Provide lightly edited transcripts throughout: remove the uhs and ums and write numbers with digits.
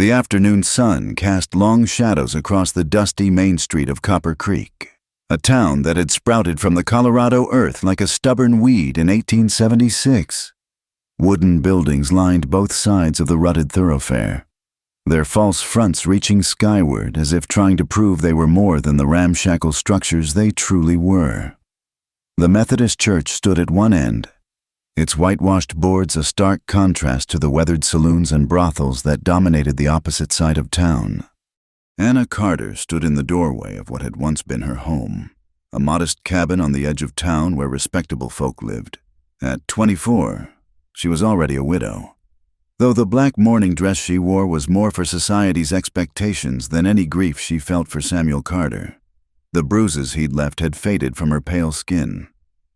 The afternoon sun cast long shadows across the dusty main street of Copper Creek, a town that had sprouted from the Colorado earth like a stubborn weed in 1876. Wooden buildings lined both sides of the rutted thoroughfare, their false fronts reaching skyward as if trying to prove they were more than the ramshackle structures they truly were. The Methodist Church stood at one end, its whitewashed boards a stark contrast to the weathered saloons and brothels that dominated the opposite side of town. Anna Carter stood in the doorway of what had once been her home, a modest cabin on the edge of town where respectable folk lived. At 24, she was already a widow, though the black mourning dress she wore was more for society's expectations than any grief she felt for Samuel Carter. The bruises he'd left had faded from her pale skin,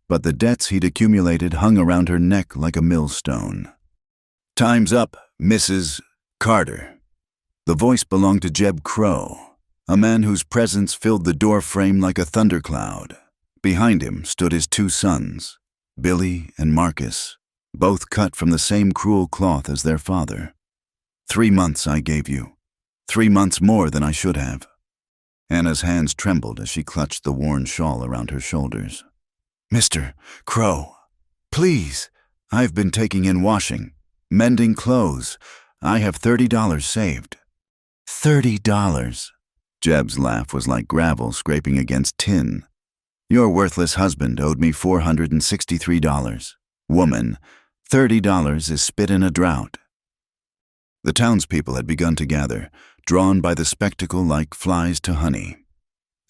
but the debts he'd accumulated hung around her neck like a millstone. "Time's up, Mrs. Carter." The voice belonged to Jeb Crow, a man whose presence filled the door frame like a thundercloud. Behind him stood his two sons, Billy and Marcus, both cut from the same cruel cloth as their father. 3 months I gave you, 3 months more than I should have. Anna's hands trembled as she clutched the worn shawl around her shoulders. "Mr. Crow, please, I've been taking in washing, mending clothes. I have $30 saved." $30? Jeb's laugh was like gravel scraping against tin. "Your worthless husband owed me $463. Woman, $30 is spit in a drought." The townspeople had begun to gather, drawn by the spectacle like flies to honey.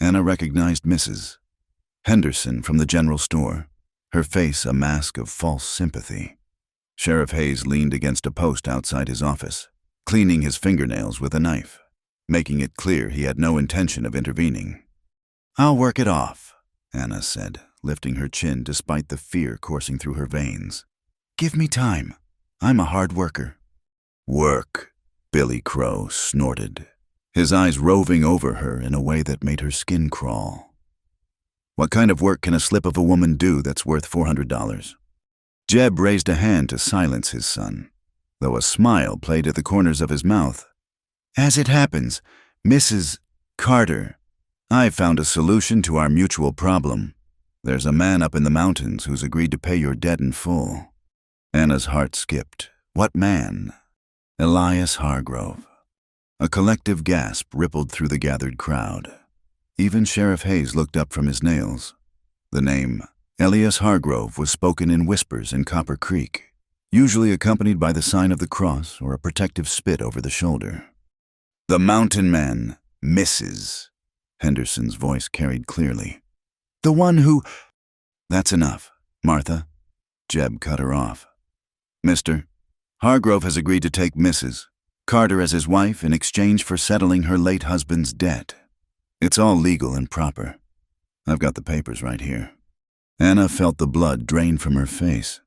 Anna recognized Mrs. Henderson from the general store, her face a mask of false sympathy. Sheriff Hayes leaned against a post outside his office, cleaning his fingernails with a knife, making it clear he had no intention of intervening. "I'll work it off," Anna said, lifting her chin despite the fear coursing through her veins. "Give me time. I'm a hard worker." "Work," Billy Crow snorted, his eyes roving over her in a way that made her skin crawl. "What kind of work can a slip of a woman do that's worth $400? Jeb raised a hand to silence his son, though a smile played at the corners of his mouth. "As it happens, Mrs. Carter, I've found a solution to our mutual problem. There's a man up in the mountains who's agreed to pay your debt in full." Anna's heart skipped. What man? Elias Hargrove. A collective gasp rippled through the gathered crowd. Even Sheriff Hayes looked up from his nails. The name Elias Hargrove was spoken in whispers in Copper Creek, usually accompanied by the sign of the cross or a protective spit over the shoulder. "The mountain man, Mrs." Henderson's voice carried clearly. "The one who—" "That's enough, Martha." Jeb cut her off. "Mr. Hargrove has agreed to take Mrs. Carter as his wife in exchange for settling her late husband's debt. It's all legal and proper. I've got the papers right here." Anna felt the blood drain from her face.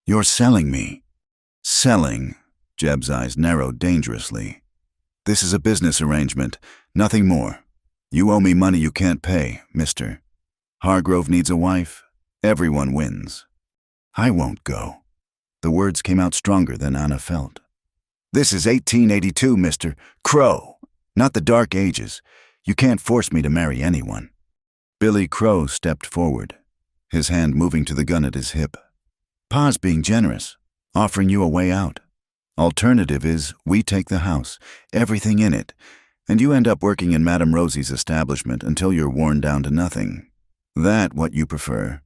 "You're selling me." "Selling?" Jeb's eyes narrowed dangerously. "This is a business arrangement, nothing more. You owe me money you can't pay, mister. Hargrove needs a wife. Everyone wins." "I won't go." The words came out stronger than Anna felt. "This is 1882, Mr. Crow, not the Dark Ages. You can't force me to marry anyone." Billy Crow stepped forward, his hand moving to the gun at his hip. "Pa's being generous, offering you a way out. Alternative is we take the house, everything in it, and you end up working in Madame Rosie's establishment until you're worn down to nothing. That what you prefer?"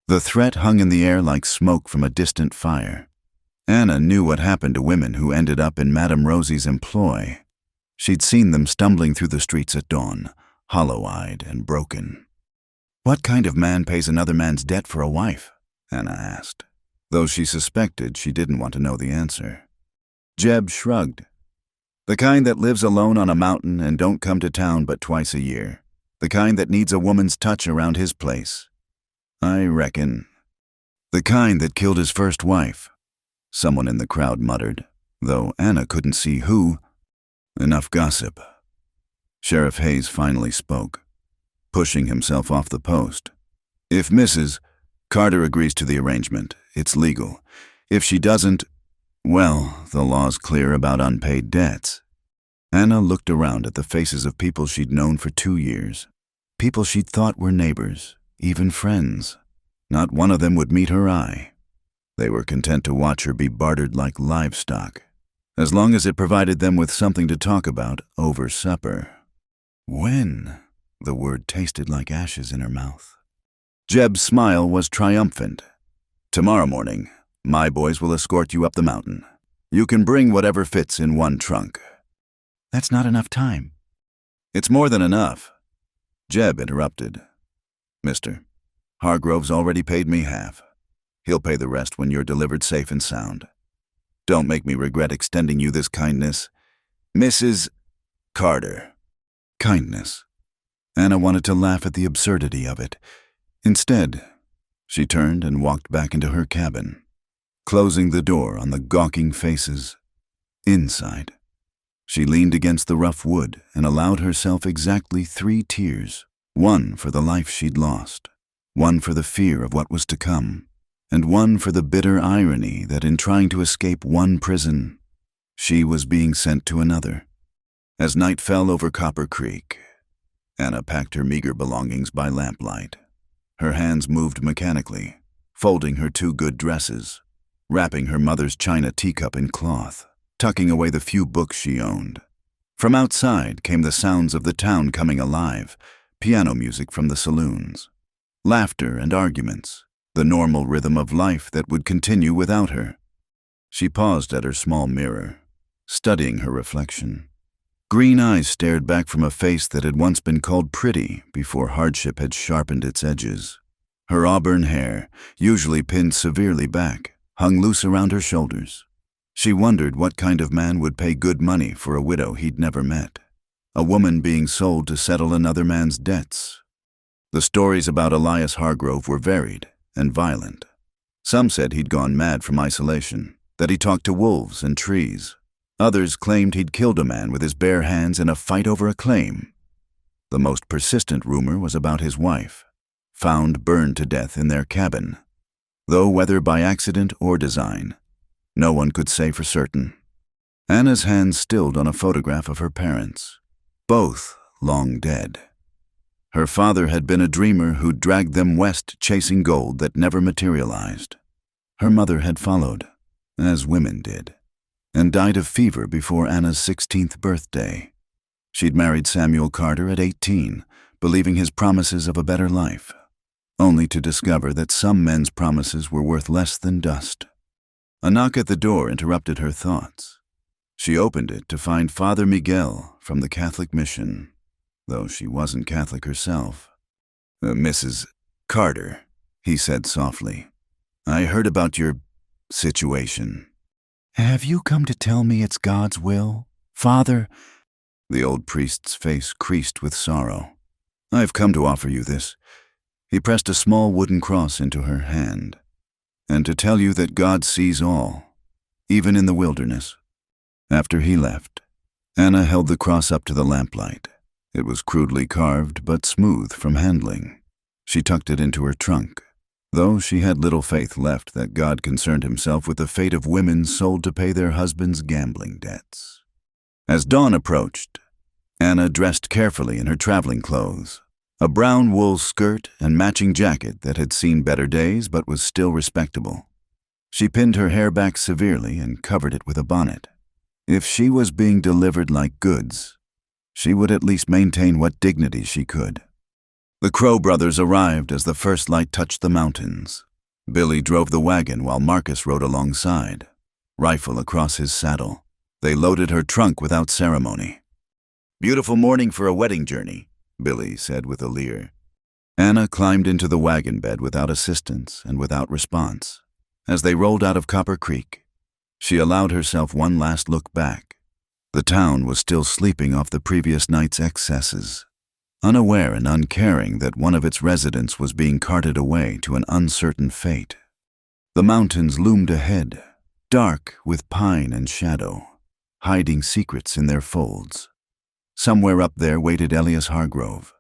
The threat hung in the air like smoke from a distant fire. Anna knew what happened to women who ended up in Madame Rosie's employ. She'd seen them stumbling through the streets at dawn, hollow-eyed and broken. "What kind of man pays another man's debt for a wife?" Anna asked, though she suspected she didn't want to know the answer. Jeb shrugged. "The kind that lives alone on a mountain and don't come to town but twice a year. The kind that needs a woman's touch around his place. I reckon." "The kind that killed his first wife," someone in the crowd muttered, though Anna couldn't see who. Enough gossip. Sheriff Hayes finally spoke, pushing himself off the post. "If Mrs. Carter agrees to the arrangement, it's legal. If she doesn't, well, the law's clear about unpaid debts. Anna looked around at the faces of people she'd known for 2 years, people she'd thought were neighbors, even friends. Not one of them would meet her eye. They were content to watch her be bartered like livestock, as long as it provided them with something to talk about over supper. When? The word tasted like ashes in her mouth. Jeb's smile was triumphant. Tomorrow morning, my boys will escort you up the mountain. You can bring whatever fits in one trunk. That's not enough time. It's more than enough. Jeb interrupted. Mister, Hargrove's already paid me half. He'll pay the rest when you're delivered safe and sound. Don't make me regret extending you this kindness. Mrs. Carter. Kindness. Anna wanted to laugh at the absurdity of it. Instead, she turned and walked back into her cabin, closing the door on the gawking faces. Inside, she leaned against the rough wood and allowed herself exactly 3 tears, one for the life she'd lost, one for the fear of what was to come, and one for the bitter irony that in trying to escape one prison, she was being sent to another. As night fell over Copper Creek, Anna packed her meager belongings by lamplight. Her hands moved mechanically, folding her 2 good dresses, wrapping her mother's china teacup in cloth, tucking away the few books she owned. From outside came the sounds of the town coming alive, piano music from the saloons, laughter and arguments, the normal rhythm of life that would continue without her. She paused at her small mirror, studying her reflection. Green eyes stared back from a face that had once been called pretty before hardship had sharpened its edges. Her auburn hair, usually pinned severely back, hung loose around her shoulders. She wondered what kind of man would pay good money for a widow he'd never met, a woman being sold to settle another man's debts. The stories about Elias Hargrove were varied and violent. Some said he'd gone mad from isolation, that he talked to wolves and trees. Others claimed he'd killed a man with his bare hands in a fight over a claim. The most persistent rumor was about his wife, found burned to death in their cabin. Though whether by accident or design, no one could say for certain. Anna's hands stilled on a photograph of her parents, both long dead. Her father had been a dreamer who dragged them west chasing gold that never materialized. Her mother had followed, as women did, and died of fever before Anna's 16th birthday. She'd married Samuel Carter at 18, believing his promises of a better life, only to discover that some men's promises were worth less than dust. A knock at the door interrupted her thoughts. She opened it to find Father Miguel from the Catholic mission, though she wasn't Catholic herself. Mrs. Carter, he said softly, I heard about your situation. Have you come to tell me it's God's will, Father? The old priest's face creased with sorrow. I've come to offer you this. He pressed a small wooden cross into her hand. And to tell you that God sees all, even in the wilderness. After he left, Anna held the cross up to the lamplight. It was crudely carved but smooth from handling. She tucked it into her trunk, though she had little faith left that God concerned himself with the fate of women sold to pay their husbands' gambling debts. As dawn approached, Anna dressed carefully in her traveling clothes, a brown wool skirt and matching jacket that had seen better days but was still respectable. She pinned her hair back severely and covered it with a bonnet. If she was being delivered like goods, she would at least maintain what dignity she could. The Crow brothers arrived as the first light touched the mountains. Billy drove the wagon while Marcus rode alongside, rifle across his saddle. They loaded her trunk without ceremony. Beautiful morning for a wedding journey, Billy said with a leer. Anna climbed into the wagon bed without assistance and without response. As they rolled out of Copper Creek, she allowed herself one last look back. The town was still sleeping off the previous night's excesses, unaware and uncaring that one of its residents was being carted away to an uncertain fate. The mountains loomed ahead, dark with pine and shadow, hiding secrets in their folds. Somewhere up there waited Elias Hargrove,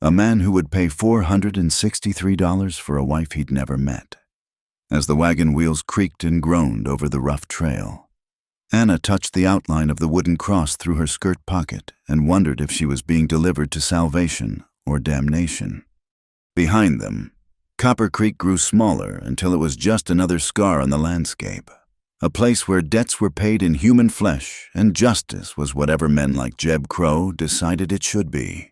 a man who would pay $463 for a wife he'd never met. As the wagon wheels creaked and groaned over the rough trail, Anna touched the outline of the wooden cross through her skirt pocket and wondered if she was being delivered to salvation or damnation. Behind them, Copper Creek grew smaller until it was just another scar on the landscape, a place where debts were paid in human flesh and justice was whatever men like Jeb Crow decided it should be.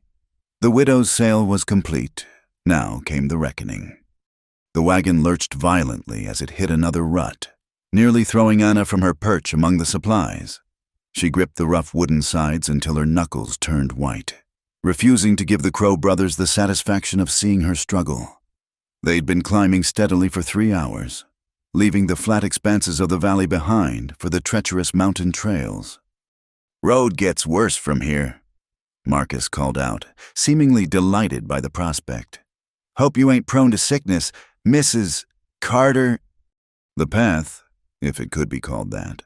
The widow's sale was complete. Now came the reckoning. The wagon lurched violently as it hit another rut, nearly throwing Anna from her perch among the supplies. She gripped the rough wooden sides until her knuckles turned white, refusing to give the Crow brothers the satisfaction of seeing her struggle. They'd been climbing steadily for 3 hours, leaving the flat expanses of the valley behind for the treacherous mountain trails. "Road gets worse from here," Marcus called out, seemingly delighted by the prospect. "Hope you ain't prone to sickness, Mrs. Carter." The path, if it could be called that,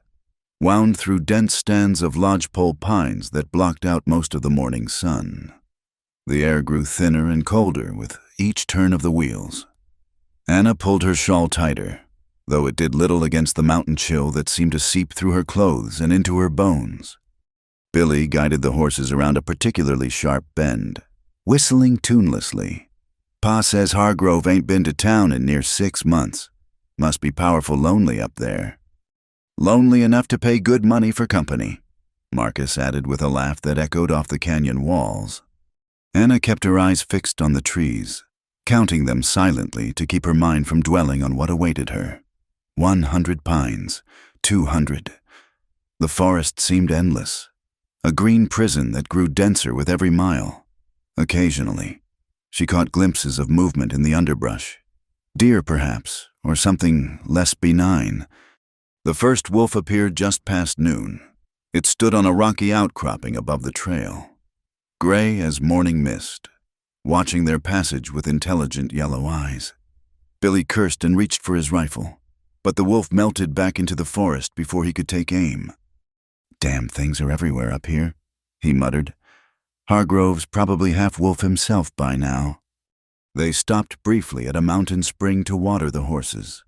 wound through dense stands of lodgepole pines that blocked out most of the morning sun. The air grew thinner and colder with each turn of the wheels. Anna pulled her shawl tighter, though it did little against the mountain chill that seemed to seep through her clothes and into her bones. Billy guided the horses around a particularly sharp bend, whistling tunelessly. "Pa says Hargrove ain't been to town in near 6 months. Must be powerful lonely up there." "Lonely enough to pay good money for company," Marcus added with a laugh that echoed off the canyon walls. Anna kept her eyes fixed on the trees, counting them silently to keep her mind from dwelling on what awaited her. 100 pines, 200. The forest seemed endless, a green prison that grew denser with every mile. Occasionally, she caught glimpses of movement in the underbrush. Deer, perhaps, or something less benign. The first wolf appeared just past noon. It stood on a rocky outcropping above the trail, gray as morning mist, watching their passage with intelligent yellow eyes. Billy cursed and reached for his rifle, but the wolf melted back into the forest before he could take aim. "Damn things are everywhere up here," he muttered. "Hargrove's probably half wolf himself by now." They stopped briefly at a mountain spring to water the horses.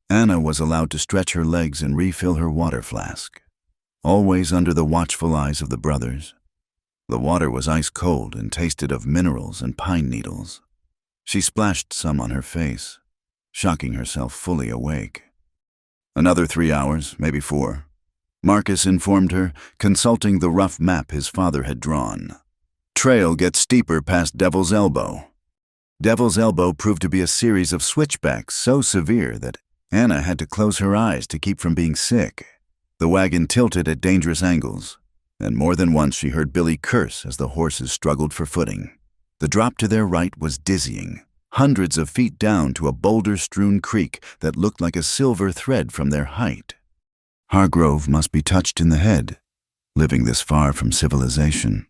Anna was allowed to stretch her legs and refill her water flask, always under the watchful eyes of the brothers. The water was ice cold and tasted of minerals and pine needles. She splashed some on her face, shocking herself fully awake. Another 3 hours, maybe 4. Marcus informed her, consulting the rough map his father had drawn. "Trail gets steeper past Devil's Elbow." Devil's Elbow proved to be a series of switchbacks so severe that Anna had to close her eyes to keep from being sick. The wagon tilted at dangerous angles, and more than once she heard Billy curse as the horses struggled for footing. The drop to their right was dizzying, hundreds of feet down to a boulder-strewn creek that looked like a silver thread from their height. Hargrove must be touched in the head, living this far from civilization,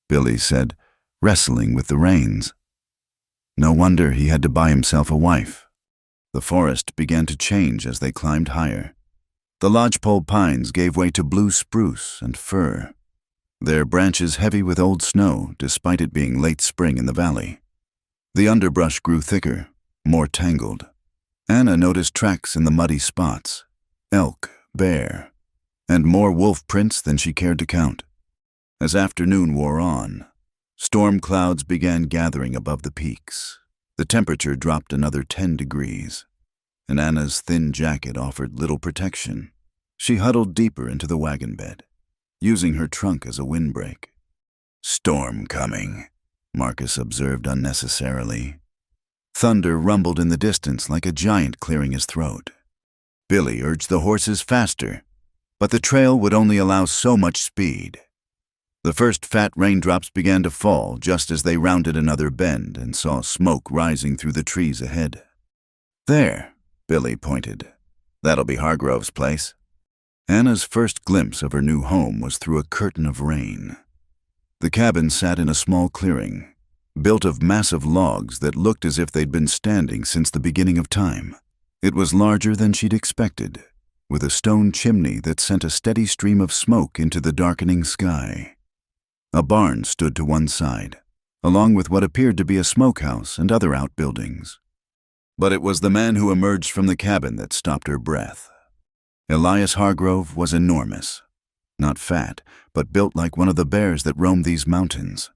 Billy said, wrestling with the reins. No wonder he had to buy himself a wife. The forest began to change as they climbed higher. The lodgepole pines gave way to blue spruce and fir, their branches heavy with old snow despite it being late spring in the valley. The underbrush grew thicker, more tangled. Anna noticed tracks in the muddy spots, elk, bear, and more wolf prints than she cared to count. As afternoon wore on, storm clouds began gathering above the peaks. The temperature dropped another 10 degrees, and Anna's thin jacket offered little protection. She huddled deeper into the wagon bed, using her trunk as a windbreak. "Storm coming," Marcus observed unnecessarily. Thunder rumbled in the distance like a giant clearing his throat. Billy urged the horses faster, but the trail would only allow so much speed. The first fat raindrops began to fall just as they rounded another bend and saw smoke rising through the trees ahead. "There," Billy pointed. "That'll be Hargrove's place." Anna's first glimpse of her new home was through a curtain of rain. The cabin sat in a small clearing, built of massive logs that looked as if they'd been standing since the beginning of time. It was larger than she'd expected, with a stone chimney that sent a steady stream of smoke into the darkening sky. A barn stood to one side, along with what appeared to be a smokehouse and other outbuildings. But it was the man who emerged from the cabin that stopped her breath. Elias Hargrove was enormous. Not fat, but built like one of the bears that roam these mountains.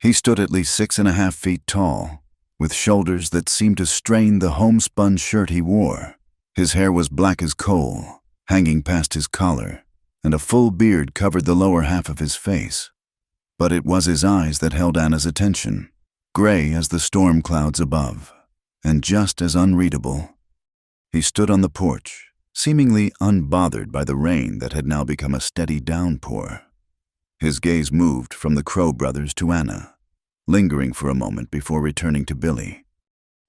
He stood at least 6.5 feet tall, with shoulders that seemed to strain the homespun shirt he wore. His hair was black as coal, hanging past his collar, and a full beard covered the lower half of his face. But it was his eyes that held Anna's attention, gray as the storm clouds above, and just as unreadable. He stood on the porch, seemingly unbothered by the rain that had now become a steady downpour. His gaze moved from the Crow brothers to Anna, lingering for a moment before returning to Billy.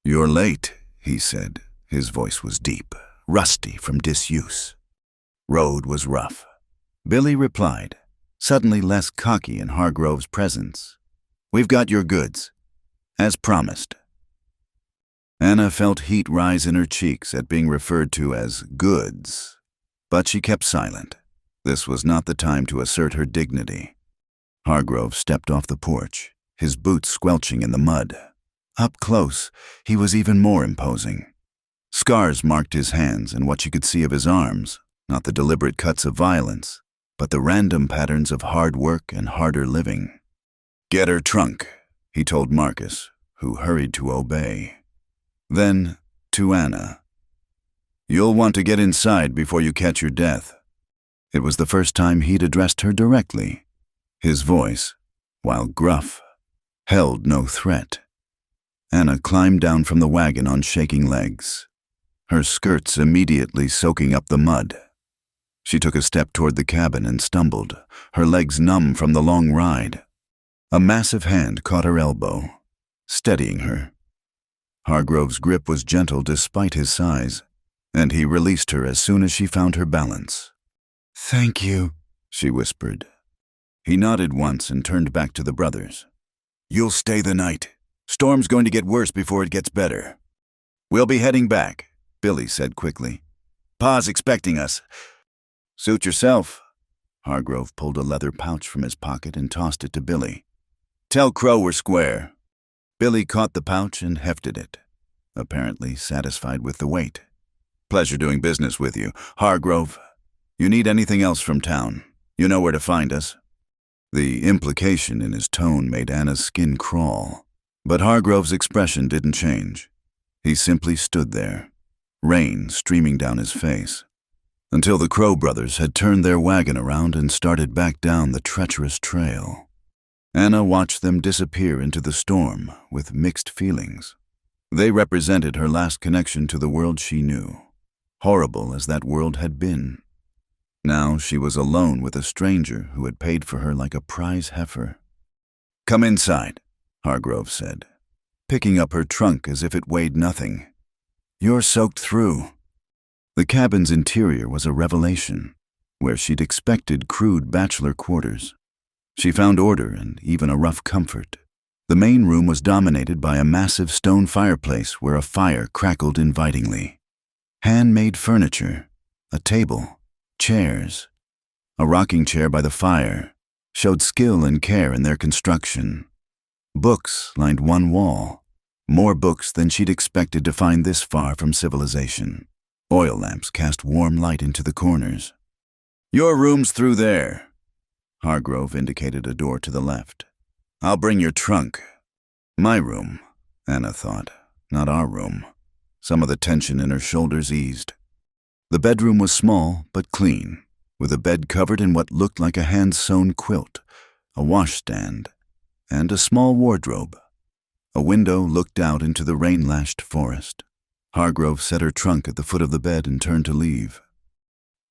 "You're late," he said. His voice was deep, rusty from disuse. "Road was rough." Billy replied, suddenly less cocky in Hargrove's presence. "We've got your goods, as promised." Anna felt heat rise in her cheeks at being referred to as goods, but she kept silent. This was not the time to assert her dignity. Hargrove stepped off the porch, his boots squelching in the mud. Up close, he was even more imposing. Scars marked his hands and what she could see of his arms, not the deliberate cuts of violence, but the random patterns of hard work and harder living. "Get her trunk," he told Marcus, who hurried to obey. Then, to Anna, "You'll want to get inside before you catch your death." It was the first time he'd addressed her directly. His voice, while gruff, held no threat. Anna climbed down from the wagon on shaking legs, her skirts immediately soaking up the mud. She took a step toward the cabin and stumbled, her legs numb from the long ride. A massive hand caught her elbow, steadying her. Hargrove's grip was gentle despite his size, and he released her as soon as she found her balance. "Thank you," she whispered. He nodded once and turned back to the brothers. "You'll stay the night. Storm's going to get worse before it gets better." "We'll be heading back," Billy said quickly. "Pa's expecting us." "Suit yourself." Hargrove pulled a leather pouch from his pocket and tossed it to Billy. "Tell Crow we're square." Billy caught the pouch and hefted it, apparently satisfied with the weight. "Pleasure doing business with you, Hargrove. You need anything else from town, you know where to find us." The implication in his tone made Anna's skin crawl, but Hargrove's expression didn't change. He simply stood there, rain streaming down his face, until the Crow brothers had turned their wagon around and started back down the treacherous trail. Anna watched them disappear into the storm with mixed feelings. They represented her last connection to the world she knew, horrible as that world had been. Now she was alone with a stranger who had paid for her like a prize heifer. "Come inside," Hargrove said, picking up her trunk as if it weighed nothing. "You're soaked through." The cabin's interior was a revelation, where she'd expected crude bachelor quarters. She found order and even a rough comfort. The main room was dominated by a massive stone fireplace where a fire crackled invitingly. Handmade furniture, a table, chairs, a rocking chair by the fire, showed skill and care in their construction. Books lined one wall, more books than she'd expected to find this far from civilization. Oil lamps cast warm light into the corners. "Your room's through there." Hargrove indicated a door to the left. "I'll bring your trunk." My room, Anna thought, not our room. Some of the tension in her shoulders eased. The bedroom was small but clean, with a bed covered in what looked like a hand-sewn quilt, a washstand, and a small wardrobe. A window looked out into the rain-lashed forest. Hargrove set her trunk at the foot of the bed and turned to leave.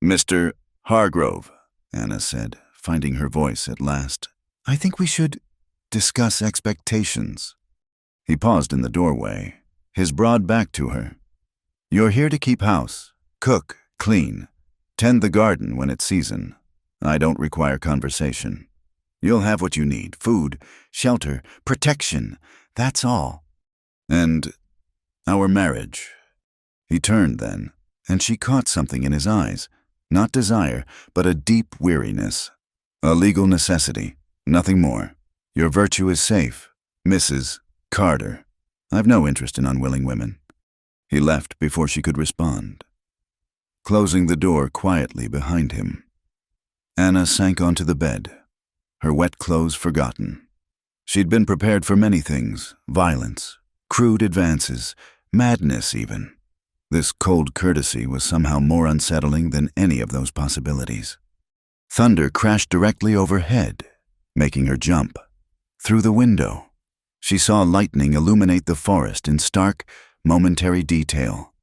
"Mr. Hargrove," Anna said, finding her voice at last. "I think we should discuss expectations." He paused in the doorway, his broad back to her. "You're here to keep house, cook, clean, tend the garden when it's season. I don't require conversation. You'll have what you need, food, shelter, protection, that's all. And our marriage." He turned then, and she caught something in his eyes, not desire, but a deep weariness. "A legal necessity, nothing more. Your virtue is safe, Mrs. Carter. I've no interest in unwilling women." He left before she could respond. closing the door quietly behind him. Anna sank onto the bed, her wet clothes forgotten. She'd been prepared for many things: violence, crude advances, madness even. This cold courtesy was somehow more unsettling than any of those possibilities. Thunder crashed directly overhead, making her jump. Through the window, she saw lightning illuminate the forest in stark, momentary detail.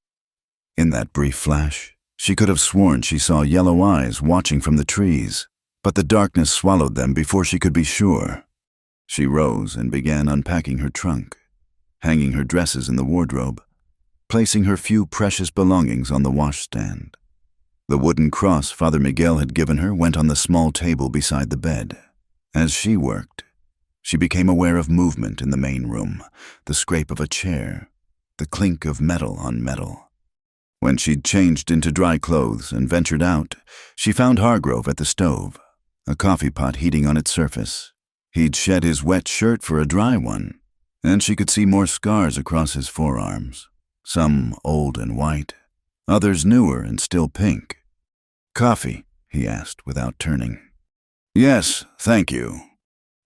In that brief flash, she could have sworn she saw yellow eyes watching from the trees, but the darkness swallowed them before she could be sure. She rose and began unpacking her trunk, hanging her dresses in the wardrobe, placing her few precious belongings on the washstand. The wooden cross Father Miguel had given her went on the small table beside the bed. As she worked, she became aware of movement in the main room, the scrape of a chair, the clink of metal on metal. When she'd changed into dry clothes and ventured out, she found Hargrove at the stove, a coffee pot heating on its surface. He'd shed his wet shirt for a dry one, and she could see more scars across his forearms, some old and white, others newer and still pink. "Coffee?" he asked without turning. "Yes, thank you."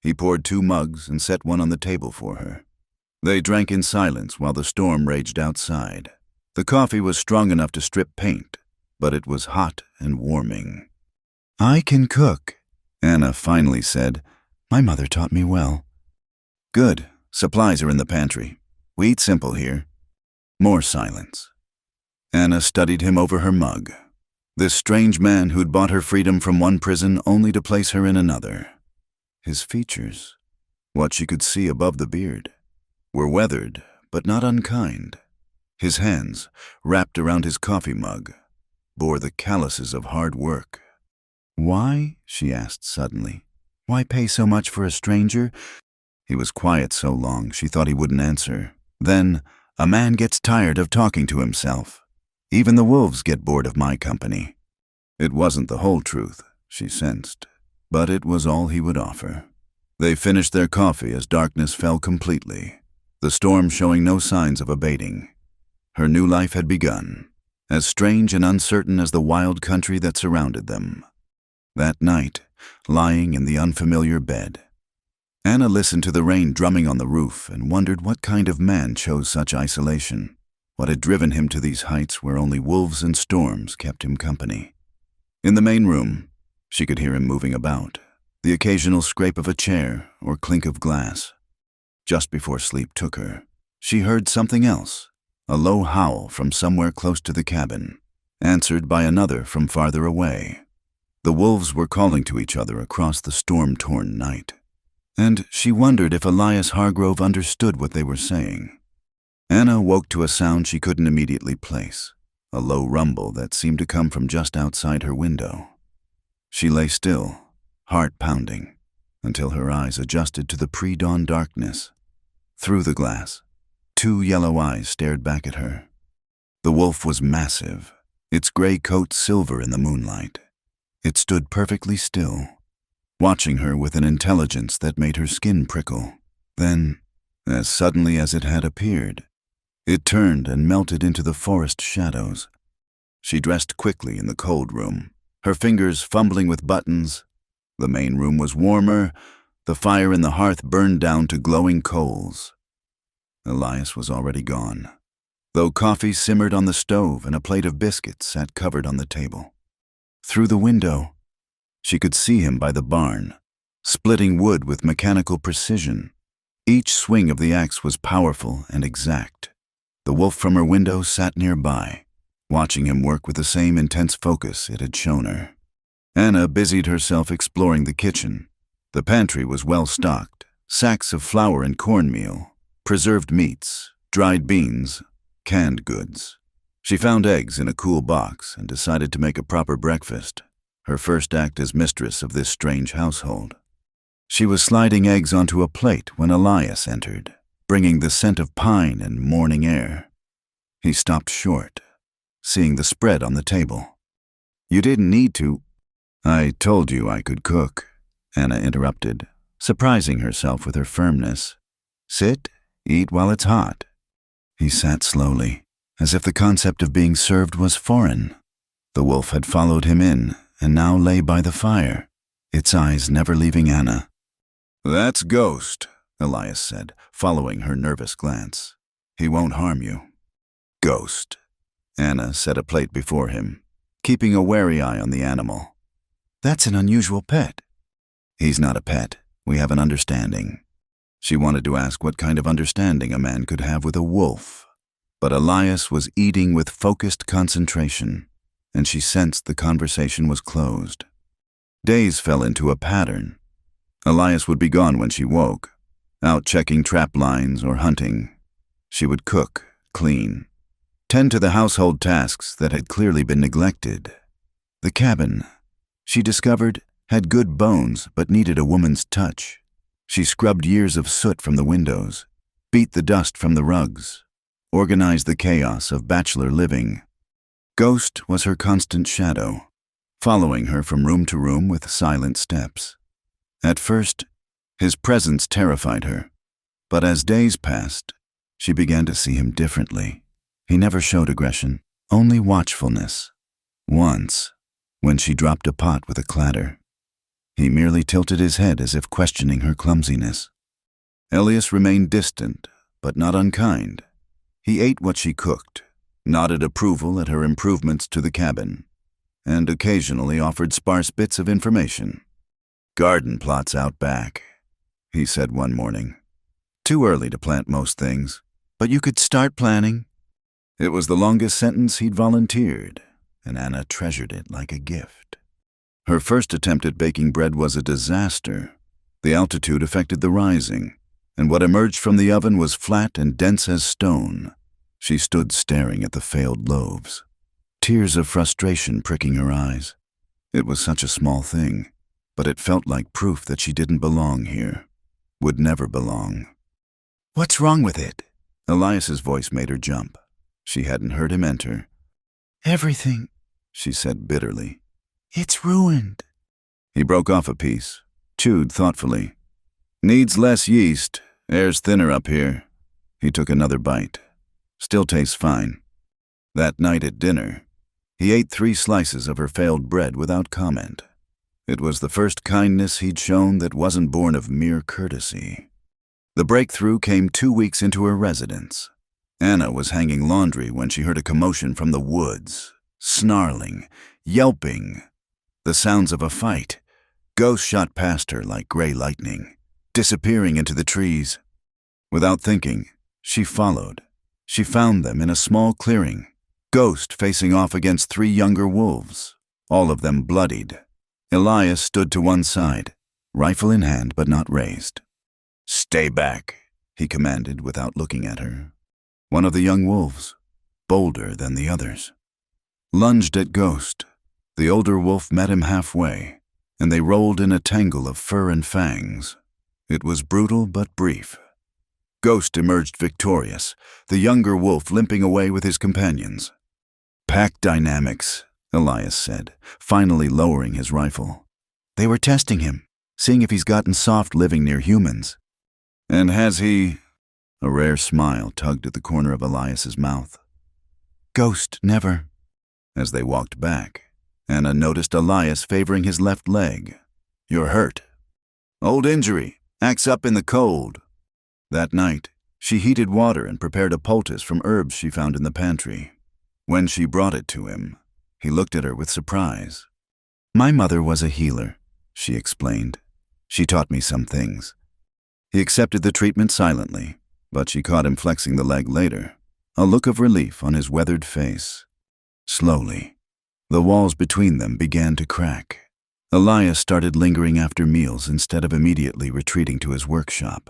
He poured 2 mugs and set one on the table for her. They drank in silence while the storm raged outside. The coffee was strong enough to strip paint, but it was hot and warming. "I can cook," Anna finally said. "My mother taught me well." "Good. Supplies are in the pantry. We eat simple here." More silence. Anna studied him over her mug. This strange man who'd bought her freedom from one prison only to place her in another. His features, what she could see above the beard, were weathered but not unkind. His hands, wrapped around his coffee mug, bore the calluses of hard work. "Why?" she asked suddenly. "Why pay so much for a stranger?" He was quiet so long she thought he wouldn't answer. Then, "A man gets tired of talking to himself. Even the wolves get bored of my company." It wasn't the whole truth, she sensed, but it was all he would offer. They finished their coffee as darkness fell completely, the storm showing no signs of abating. Her new life had begun, as strange and uncertain as the wild country that surrounded them. That night, lying in the unfamiliar bed, Anna listened to the rain drumming on the roof and wondered what kind of man chose such isolation, what had driven him to these heights where only wolves and storms kept him company. In the main room, she could hear him moving about, the occasional scrape of a chair or clink of glass. Just before sleep took her, she heard something else, a low howl from somewhere close to the cabin, answered by another from farther away. The wolves were calling to each other across the storm-torn night, and she wondered if Elias Hargrove understood what they were saying. Anna woke to a sound she couldn't immediately place, a low rumble that seemed to come from just outside her window. She lay still, heart pounding, until her eyes adjusted to the pre-dawn darkness. Through the glass, 2 yellow eyes stared back at her. The wolf was massive, its gray coat silver in the moonlight. It stood perfectly still, watching her with an intelligence that made her skin prickle. Then, as suddenly as it had appeared, it turned and melted into the forest shadows. She dressed quickly in the cold room, her fingers fumbling with buttons. The main room was warmer, the fire in the hearth burned down to glowing coals. Elias was already gone, though coffee simmered on the stove and a plate of biscuits sat covered on the table. Through the window, she could see him by the barn, splitting wood with mechanical precision. Each swing of the axe was powerful and exact. The wolf from her window sat nearby, watching him work with the same intense focus it had shown her. Anna busied herself exploring the kitchen. The pantry was well stocked, sacks of flour and cornmeal, preserved meats, dried beans, canned goods. She found eggs in a cool box and decided to make a proper breakfast, her first act as mistress of this strange household. She was sliding eggs onto a plate when Elias entered, bringing the scent of pine and morning air. He stopped short, seeing the spread on the table. "You didn't need to." "I told you I could cook," Anna interrupted, surprising herself with her firmness. "Sit, eat while it's hot." He sat slowly, as if the concept of being served was foreign. The wolf had followed him in and now lay by the fire, its eyes never leaving Anna. "That's Ghost," Elias said, following her nervous glance. "He won't harm you." "Ghost." Anna set a plate before him, keeping a wary eye on the animal. "That's an unusual pet." "He's not a pet. We have an understanding." She wanted to ask what kind of understanding a man could have with a wolf, but Elias was eating with focused concentration, and she sensed the conversation was closed. Days fell into a pattern. Elias would be gone when she woke, out checking trap lines or hunting. She would cook, clean, tend to the household tasks that had clearly been neglected. The cabin, she discovered, had good bones but needed a woman's touch. She scrubbed years of soot from the windows, beat the dust from the rugs, organized the chaos of bachelor living. Ghost was her constant shadow, following her from room to room with silent steps. At first, his presence terrified her, but as days passed, she began to see him differently. He never showed aggression, only watchfulness. Once, when she dropped a pot with a clatter, he merely tilted his head as if questioning her clumsiness. Elias remained distant, but not unkind. He ate what she cooked, nodded approval at her improvements to the cabin, and occasionally offered sparse bits of information. "Garden plots out back," he said one morning. "Too early to plant most things, but you could start planning." It was the longest sentence he'd volunteered, and Anna treasured it like a gift. Her first attempt at baking bread was a disaster. The altitude affected the rising, and what emerged from the oven was flat and dense as stone. She stood staring at the failed loaves, tears of frustration pricking her eyes. It was such a small thing, but it felt like proof that she didn't belong here, would never belong. "What's wrong with it?" Elias's voice made her jump. She hadn't heard him enter. "Everything," she said bitterly. "It's ruined." He broke off a piece, chewed thoughtfully. "Needs less yeast. Air's thinner up here." He took another bite. "Still tastes fine." That night at dinner, he ate 3 slices of her failed bread without comment. It was the first kindness he'd shown that wasn't born of mere courtesy. The breakthrough came 2 weeks into her residence. Anna was hanging laundry when she heard a commotion from the woods. Snarling, yelping. The sounds of a fight. Ghosts shot past her like gray lightning, disappearing into the trees. Without thinking, she followed. She found them in a small clearing, Ghost facing off against 3 younger wolves, all of them bloodied. Elias stood to one side, rifle in hand but not raised. "Stay back," he commanded without looking at her. One of the young wolves, bolder than the others, lunged at Ghost. The older wolf met him halfway, and they rolled in a tangle of fur and fangs. It was brutal but brief. Ghost emerged victorious, the younger wolf limping away with his companions. "Pack dynamics," Elias said, finally lowering his rifle. "They were testing him, seeing if he's gotten soft living near humans." "And has he?" A rare smile tugged at the corner of Elias's mouth. "Ghost never." As they walked back, Anna noticed Elias favoring his left leg. "You're hurt." "Old injury. Acts up in the cold." That night, she heated water and prepared a poultice from herbs she found in the pantry. When she brought it to him, he looked at her with surprise. "My mother was a healer," she explained. "She taught me some things." He accepted the treatment silently, but she caught him flexing the leg later, a look of relief on his weathered face. Slowly, the walls between them began to crack. Elias started lingering after meals instead of immediately retreating to his workshop.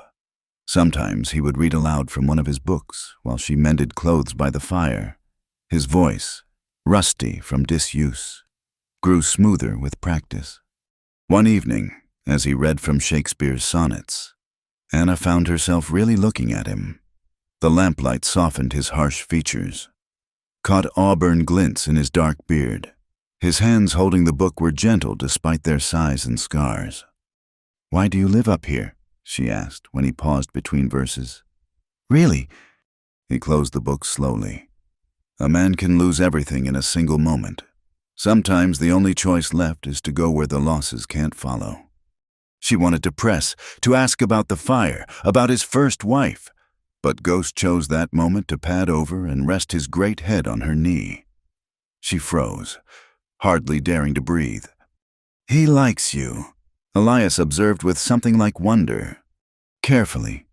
Sometimes he would read aloud from one of his books while she mended clothes by the fire. His voice, rusty from disuse, grew smoother with practice. One evening, as he read from Shakespeare's sonnets, Anna found herself really looking at him. The lamplight softened his harsh features, caught auburn glints in his dark beard. His hands holding the book were gentle despite their size and scars. "Why do you live up here?" she asked when he paused between verses. "Really?" He closed the book slowly. A man can lose everything in a single moment. Sometimes the only choice left is to go where the losses can't follow. She wanted to press, to ask about the fire, about his first wife, but Ghost chose that moment to pad over and rest his great head on her knee. She froze, hardly daring to breathe. "He likes you," Elias observed with something like wonder. Carefully,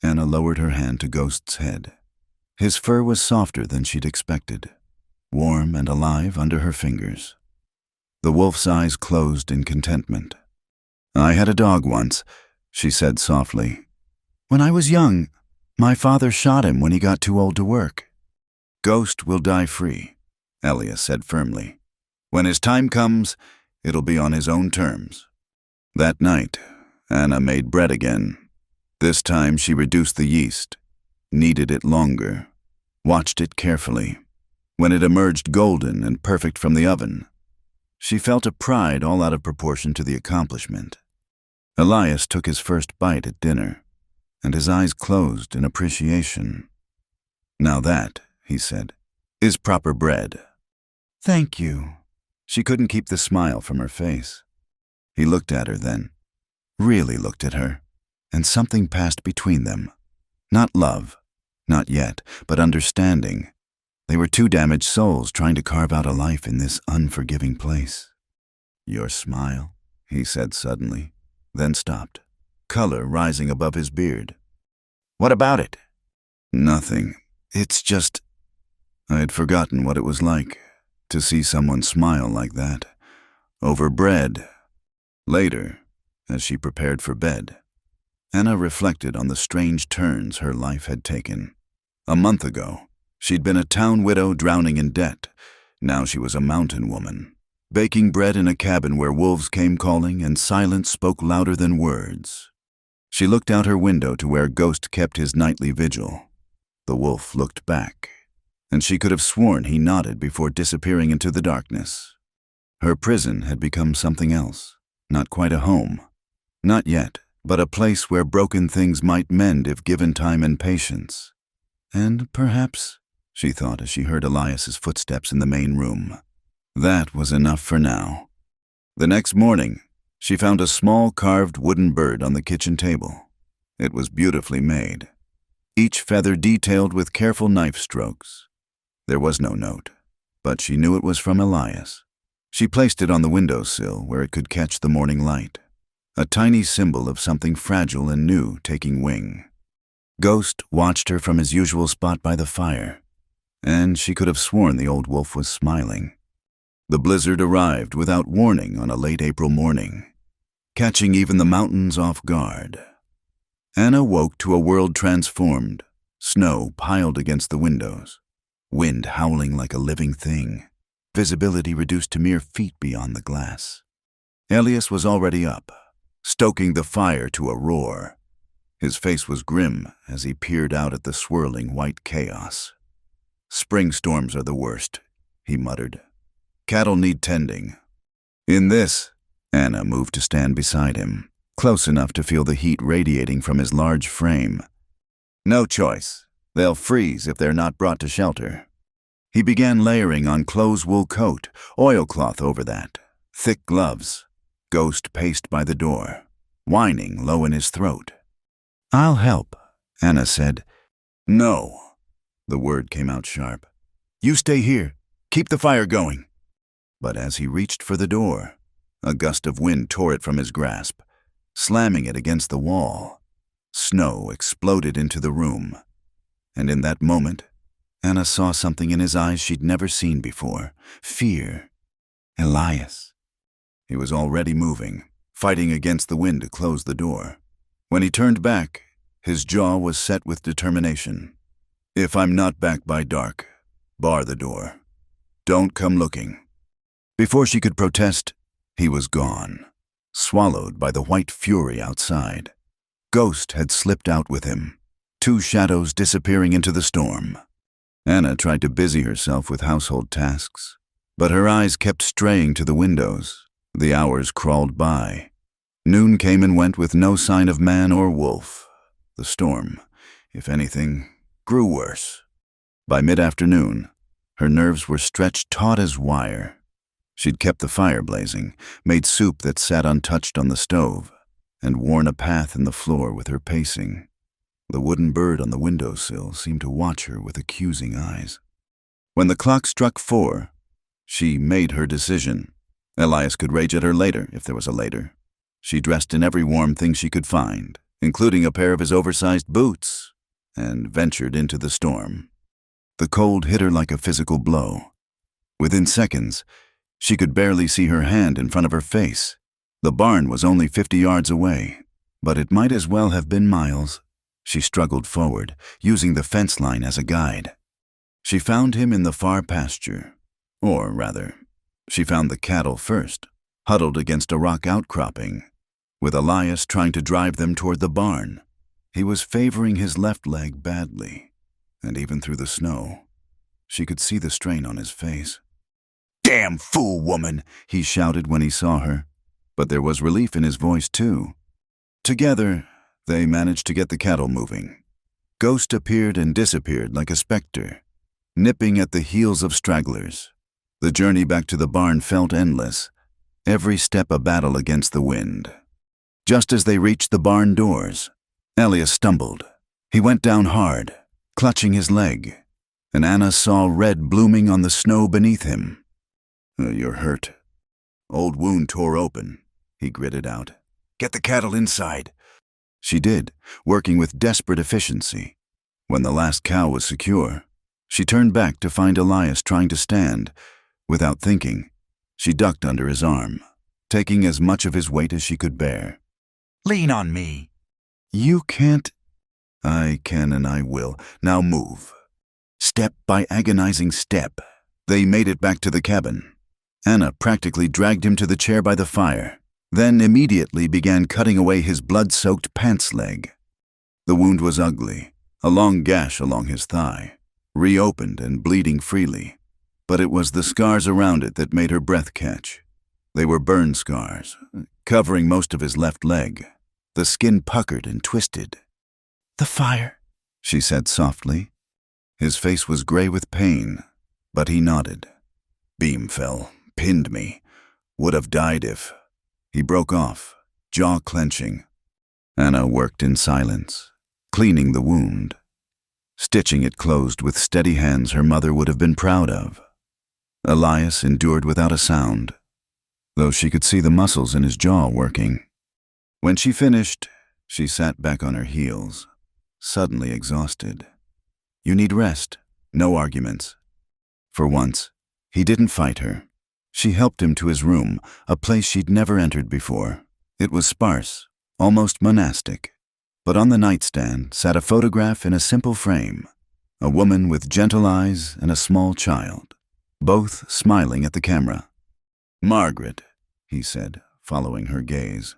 Anna lowered her hand to Ghost's head. His fur was softer than she'd expected, warm and alive under her fingers. The wolf's eyes closed in contentment. "I had a dog once," she said softly. "When I was young, my father shot him when he got too old to work." "Ghost will die free," Elias said firmly. "When his time comes, it'll be on his own terms." That night, Anna made bread again. This time she reduced the yeast, kneaded it longer, watched it carefully. When it emerged golden and perfect from the oven, she felt a pride all out of proportion to the accomplishment. Elias took his first bite at dinner, and his eyes closed in appreciation. "Now that," he said, "is proper bread." "Thank you." She couldn't keep the smile from her face. He looked at her then, really looked at her, and something passed between them. Not love, not yet, but understanding. They were two damaged souls trying to carve out a life in this unforgiving place. "Your smile," he said suddenly, then stopped, color rising above his beard. "What about it?" "Nothing. It's just—" I had forgotten what it was like to see someone smile like that, over bread. Later, as she prepared for bed, Anna reflected on the strange turns her life had taken. A month ago, she'd been a town widow drowning in debt. Now she was a mountain woman, baking bread in a cabin where wolves came calling and silence spoke louder than words. She looked out her window to where Ghost kept his nightly vigil. The wolf looked back, and she could have sworn he nodded before disappearing into the darkness. Her prison had become something else, not quite a home. Not yet, but a place where broken things might mend if given time and patience. And perhaps, she thought as she heard Elias's footsteps in the main room, that was enough for now. The next morning, she found a small carved wooden bird on the kitchen table. It was beautifully made, each feather detailed with careful knife strokes. There was no note, but she knew it was from Elias. She placed it on the windowsill where it could catch the morning light, a tiny symbol of something fragile and new taking wing. Ghost watched her from his usual spot by the fire, and she could have sworn the old wolf was smiling. The blizzard arrived without warning on a late April morning, catching even the mountains off guard. Anna woke to a world transformed, snow piled against the windows, wind howling like a living thing, visibility reduced to mere feet beyond the glass. Elias was already up, stoking the fire to a roar. His face was grim as he peered out at the swirling white chaos. "Spring storms are the worst," he muttered. "Cattle need tending." In this, Anna moved to stand beside him, close enough to feel the heat radiating from his large frame. "No choice. They'll freeze if they're not brought to shelter." He began layering on clothes wool coat, oilcloth over that, thick gloves. Ghost paced by the door, whining low in his throat. "I'll help," Anna said. "No." The word came out sharp. "You stay here. Keep the fire going." But as he reached for the door, a gust of wind tore it from his grasp, slamming it against the wall. Snow exploded into the room, and in that moment, Anna saw something in his eyes she'd never seen before. Fear. Elias. He was already moving, fighting against the wind to close the door. When he turned back, his jaw was set with determination. "If I'm not back by dark, bar the door. Don't come looking." Before she could protest, he was gone, swallowed by the white fury outside. Ghost had slipped out with him, two shadows disappearing into the storm. Anna tried to busy herself with household tasks, but her eyes kept straying to the windows. The hours crawled by. Noon came and went with no sign of man or wolf. The storm, if anything, grew worse. By mid-afternoon, her nerves were stretched taut as wire. She'd kept the fire blazing, made soup that sat untouched on the stove, and worn a path in the floor with her pacing. The wooden bird on the windowsill seemed to watch her with accusing eyes. When the clock struck 4, she made her decision. Elias could rage at her later, if there was a later. She dressed in every warm thing she could find, including a pair of his oversized boots, and ventured into the storm. The cold hit her like a physical blow. Within seconds, she could barely see her hand in front of her face. The barn was only 50 yards away, but it might as well have been miles. She struggled forward, using the fence line as a guide. She found him in the far pasture. Or, rather, she found the cattle first, huddled against a rock outcropping, with Elias trying to drive them toward the barn. He was favoring his left leg badly, and even through the snow, she could see the strain on his face. "Damn fool woman!" he shouted when he saw her, but there was relief in his voice too. Together, they managed to get the cattle moving. Ghost appeared and disappeared like a specter, nipping at the heels of stragglers. The journey back to the barn felt endless, every step a battle against the wind. Just as they reached the barn doors, Elias stumbled. He went down hard, clutching his leg, and Anna saw red blooming on the snow beneath him. "You're hurt." "Old wound tore open," he gritted out. "Get the cattle inside." She did, working with desperate efficiency. When the last cow was secure, she turned back to find Elias trying to stand. Without thinking, she ducked under his arm, taking as much of his weight as she could bear. "Lean on me." "You can't." "I can and I will. Now move." Step by agonizing step, they made it back to the cabin. Anna practically dragged him to the chair by the fire, then immediately began cutting away his blood-soaked pants leg. The wound was ugly, a long gash along his thigh, reopened and bleeding freely, but it was the scars around it that made her breath catch. They were burn scars, covering most of his left leg. The skin puckered and twisted. "The fire," she said softly. His face was gray with pain, but he nodded. "Beam fell, pinned me. Would have died if..." He broke off, jaw clenching. Anna worked in silence, cleaning the wound, stitching it closed with steady hands her mother would have been proud of. Elias endured without a sound, though she could see the muscles in his jaw working. When she finished, she sat back on her heels, suddenly exhausted. "You need rest, no arguments." For once, he didn't fight her. She helped him to his room, a place she'd never entered before. It was sparse, almost monastic, but on the nightstand sat a photograph in a simple frame, a woman with gentle eyes and a small child, both smiling at the camera. "Margaret," he said, following her gaze.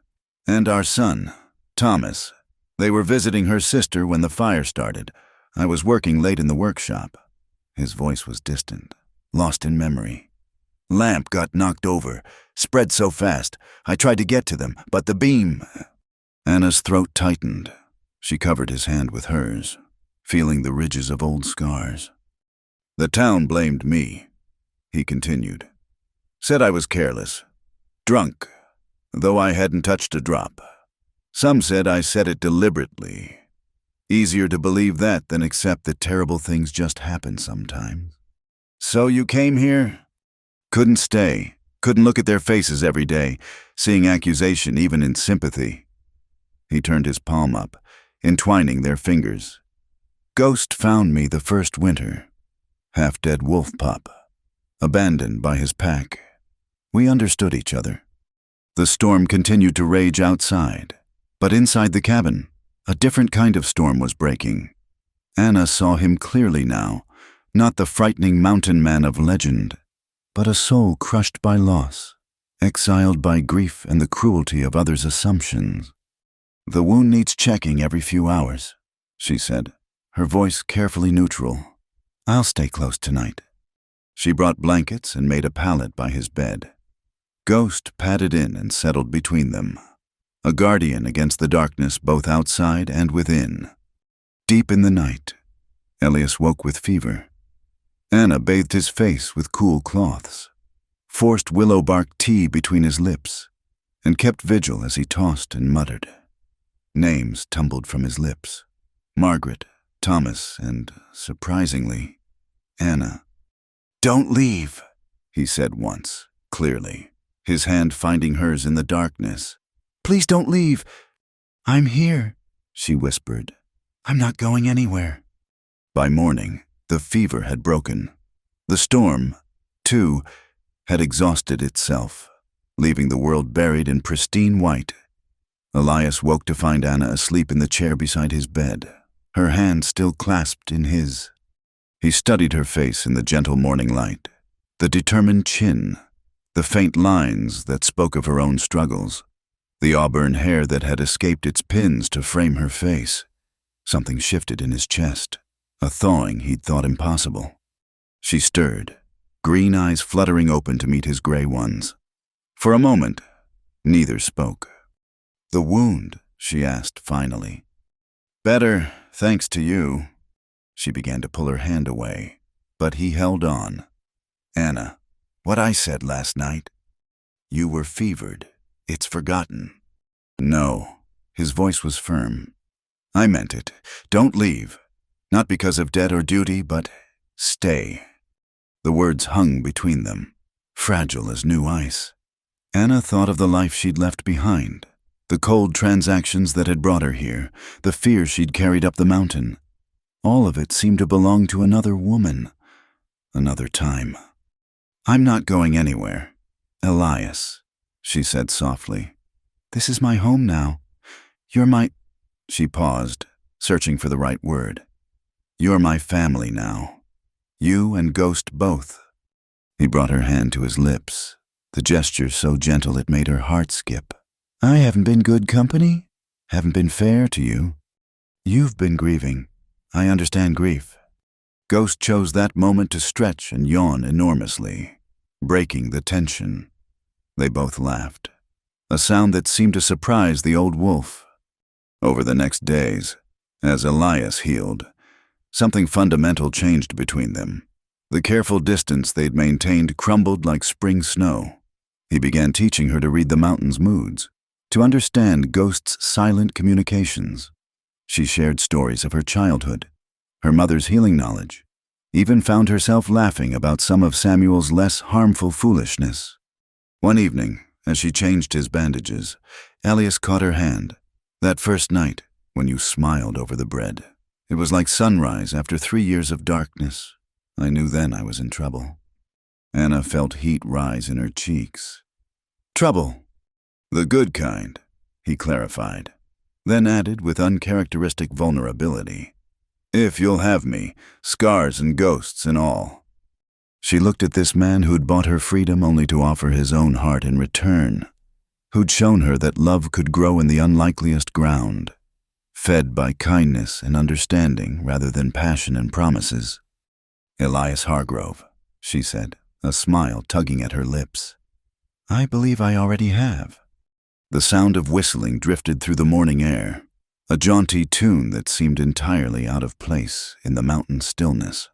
"And our son, Thomas. They were visiting her sister when the fire started. I was working late in the workshop." His voice was distant, lost in memory. "Lamp got knocked over, spread so fast. I tried to get to them, but the beam..." Anna's throat tightened. She covered his hand with hers, feeling the ridges of old scars. "The town blamed me," he continued. "Said I was careless, drunk, though I hadn't touched a drop. Some said I said it deliberately. Easier to believe that than accept that terrible things just happen sometimes. So you came here?" Couldn't stay, couldn't look at their faces every day, seeing accusation even in sympathy. He turned his palm up, entwining their fingers. "Ghost found me the first winter, half-dead wolf pup, abandoned by his pack. We understood each other. The storm continued to rage outside, but inside the cabin, a different kind of storm was breaking. Anna saw him clearly now, not the frightening mountain man of legend, but a soul crushed by loss, exiled by grief and the cruelty of others' assumptions. "The wound needs checking every few hours," she said, her voice carefully neutral. "I'll stay close tonight." She brought blankets and made a pallet by his bed. Ghost padded in and settled between them, a guardian against the darkness both outside and within. Deep in the night, Elias woke with fever. Anna bathed his face with cool cloths. forced willow bark tea between his lips, and kept vigil as he tossed and muttered. Names tumbled from his lips. Margaret, Thomas, and, surprisingly, Anna. "Don't leave," he said once, clearly, his hand finding hers in the darkness. "Please don't leave." "I'm here," she whispered. "I'm not going anywhere." By morning, the fever had broken. The storm, too, had exhausted itself, leaving the world buried in pristine white. Elias woke to find Anna asleep in the chair beside his bed, her hand still clasped in his. He studied her face in the gentle morning light, the determined chin, the faint lines that spoke of her own struggles, the auburn hair that had escaped its pins to frame her face. Something shifted in his chest, a thawing he'd thought impossible. She stirred, green eyes fluttering open to meet his gray ones. For a moment, neither spoke. "The wound?" she asked finally. "Better, thanks to you." She began to pull her hand away, but he held on. "Anna, what I said last night? You were fevered. It's forgotten." "No." His voice was firm. "I meant it. Don't leave. Not because of debt or duty, but stay." The words hung between them, fragile as new ice. Anna thought of the life she'd left behind, the cold transactions that had brought her here, the fear she'd carried up the mountain. All of it seemed to belong to another woman, another time. "I'm not going anywhere. Elias," she said softly. "This is my home now. You're my—" She paused, searching for the right word. "You're my family now. You and Ghost both." He brought her hand to his lips, the gesture so gentle it made her heart skip. "I haven't been good company? Haven't been fair to you? You've been grieving. I understand grief." Ghost chose that moment to stretch and yawn enormously, breaking the tension. They both laughed, a sound that seemed to surprise the old wolf. Over the next days, as Elias healed, something fundamental changed between them. The careful distance they'd maintained crumbled like spring snow. He began teaching her to read the mountain's moods, to understand Ghost's silent communications. She shared stories of her childhood, her mother's healing knowledge, even found herself laughing about some of Samuel's less harmful foolishness. One evening, as she changed his bandages, Elias caught her hand. "That first night, when you smiled over the bread. It was like sunrise after 3 years of darkness. I knew then I was in trouble." Anna felt heat rise in her cheeks. "Trouble? The good kind," he clarified, then added with uncharacteristic vulnerability, "If you'll have me, scars and ghosts and all." She looked at this man who'd bought her freedom only to offer his own heart in return, who'd shown her that love could grow in the unlikeliest ground, fed by kindness and understanding rather than passion and promises. "Elias Hargrove," she said, a smile tugging at her lips. "I believe I already have." The sound of whistling drifted through the morning air, a jaunty tune that seemed entirely out of place in the mountain stillness.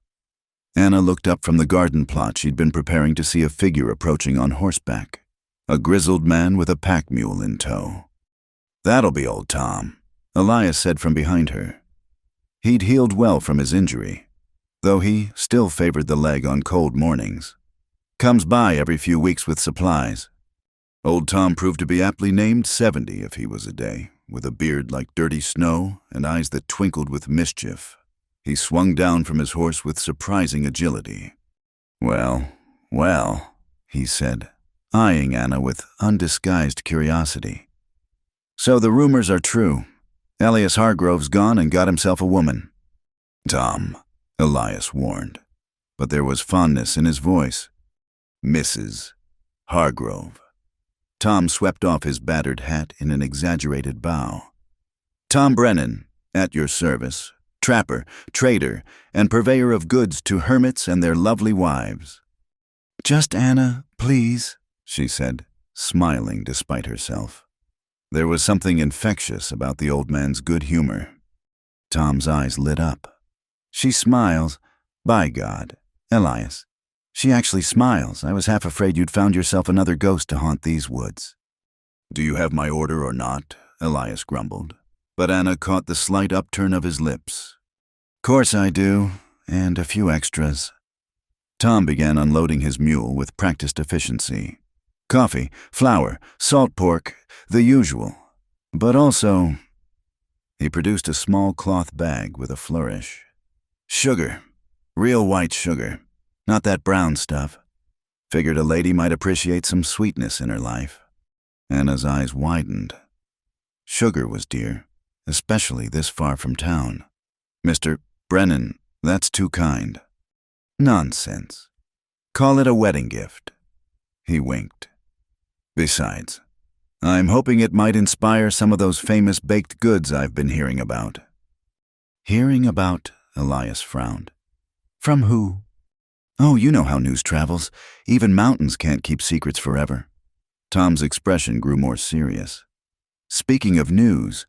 Anna looked up from the garden plot she'd been preparing to see a figure approaching on horseback, a grizzled man with a pack mule in tow. "That'll be old Tom," Elias said from behind her. He'd healed well from his injury, though he still favored the leg on cold mornings. "Comes by every few weeks with supplies." Old Tom proved to be aptly named 70 if he was a day, with a beard like dirty snow and eyes that twinkled with mischief. He swung down from his horse with surprising agility. Well, he said, eyeing Anna with undisguised curiosity. "So the rumors are true. Elias Hargrove's gone and got himself a woman." "Tom," Elias warned, but there was fondness in his voice. "Mrs. Hargrove." Tom swept off his battered hat in an exaggerated bow. "Tom Brennan, at your service, trapper, trader, and purveyor of goods to hermits and their lovely wives." "Just Anna, please," she said, smiling despite herself. There was something infectious about the old man's good humor. Tom's eyes lit up. "She smiles. By God, Elias, She actually smiles. I was half afraid you'd found yourself another ghost to haunt these woods. Do you have my order or not? Elias grumbled. But Anna caught the slight upturn of his lips. Course I do, and a few extras. Tom began unloading his mule with practiced efficiency. Coffee, flour, salt pork, the usual. But also, he produced a small cloth bag with a flourish. Sugar. Real white sugar. Not that brown stuff. Figured a lady might appreciate some sweetness in her life. Anna's eyes widened. Sugar was dear, especially this far from town. Mr. Brennan, that's too kind. Nonsense. Call it a wedding gift. He winked. Besides, I'm hoping it might inspire some of those famous baked goods I've been hearing about. Hearing about? Elias frowned. From who? Oh, you know how news travels. Even mountains can't keep secrets forever. Tom's expression grew more serious. Speaking of news,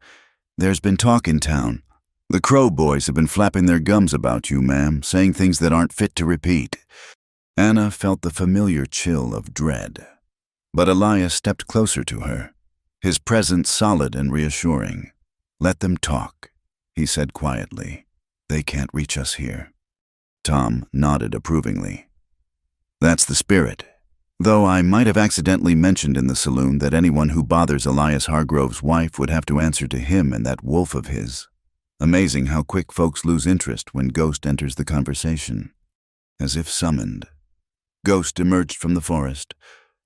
there's been talk in town. The Crow boys have been flapping their gums about you, ma'am, saying things that aren't fit to repeat. Anna felt the familiar chill of dread. But Elias stepped closer to her, his presence solid and reassuring. Let them talk, he said quietly. They can't reach us here. Tom nodded approvingly. That's the spirit. Though I might have accidentally mentioned in the saloon that anyone who bothers Elias Hargrove's wife would have to answer to him and that wolf of his. Amazing how quick folks lose interest when Ghost enters the conversation. As if summoned. Ghost emerged from the forest,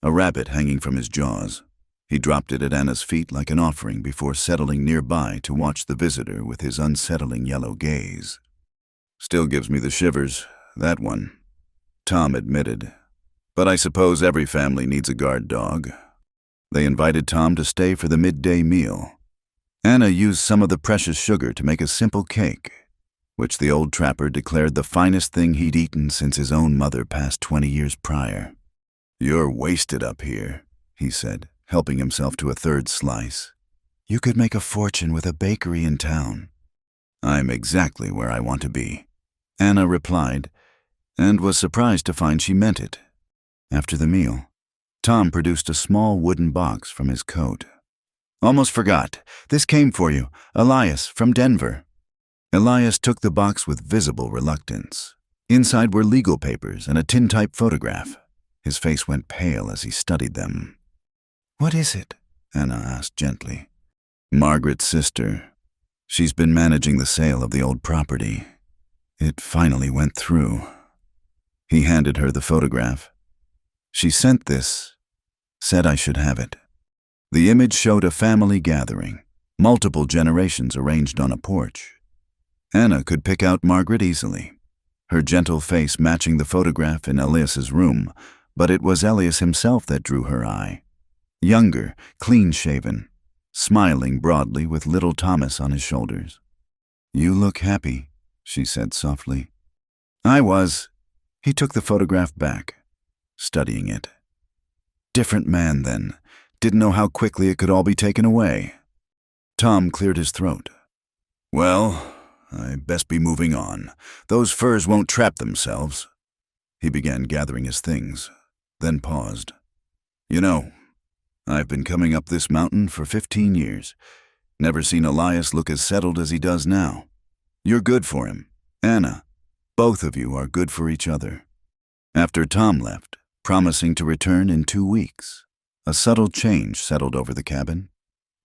a rabbit hanging from his jaws. He dropped it at Anna's feet like an offering before settling nearby to watch the visitor with his unsettling yellow gaze. Still gives me the shivers, that one, Tom admitted. But I suppose every family needs a guard dog. They invited Tom to stay for the midday meal. Anna used some of the precious sugar to make a simple cake, which the old trapper declared the finest thing he'd eaten since his own mother passed 20 years prior. You're wasted up here, he said, helping himself to a third slice. You could make a fortune with a bakery in town. I'm exactly where I want to be, Anna replied, and was surprised to find she meant it. After the meal, Tom produced a small wooden box from his coat. Almost forgot. This came for you. Elias, from Denver. Elias took the box with visible reluctance. Inside were legal papers and a tintype photograph. His face went pale as he studied them. What is it? Anna asked gently. Margaret's sister. She's been managing the sale of the old property. It finally went through. He handed her the photograph. She sent this, said I should have it. The image showed a family gathering, multiple generations arranged on a porch. Anna could pick out Margaret easily, her gentle face matching the photograph in Elias's room, but it was Elias himself that drew her eye. Younger, clean-shaven, smiling broadly with little Thomas on his shoulders. You look happy, she said softly. I was. He took the photograph back, studying it. Different man then. Didn't know how quickly it could all be taken away. Tom cleared his throat. Well, I best be moving on. Those furs won't trap themselves. He began gathering his things, then paused. You know, I've been coming up this mountain for 15 years. Never seen Elias look as settled as he does now. You're good for him. Anna, both of you are good for each other. After Tom left, promising to return in 2 weeks, a subtle change settled over the cabin.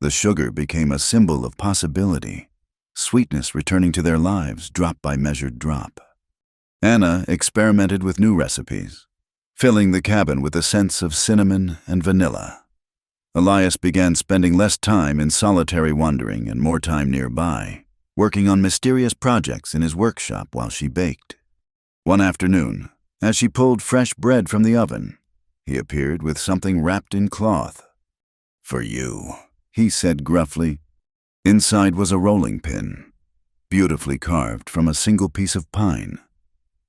The sugar became a symbol of possibility, sweetness returning to their lives drop by measured drop. Anna experimented with new recipes, filling the cabin with a sense of cinnamon and vanilla. Elias began spending less time in solitary wandering and more time nearby, working on mysterious projects in his workshop while she baked. One afternoon, as she pulled fresh bread from the oven, he appeared with something wrapped in cloth. For you, he said gruffly. Inside was a rolling pin, beautifully carved from a single piece of pine,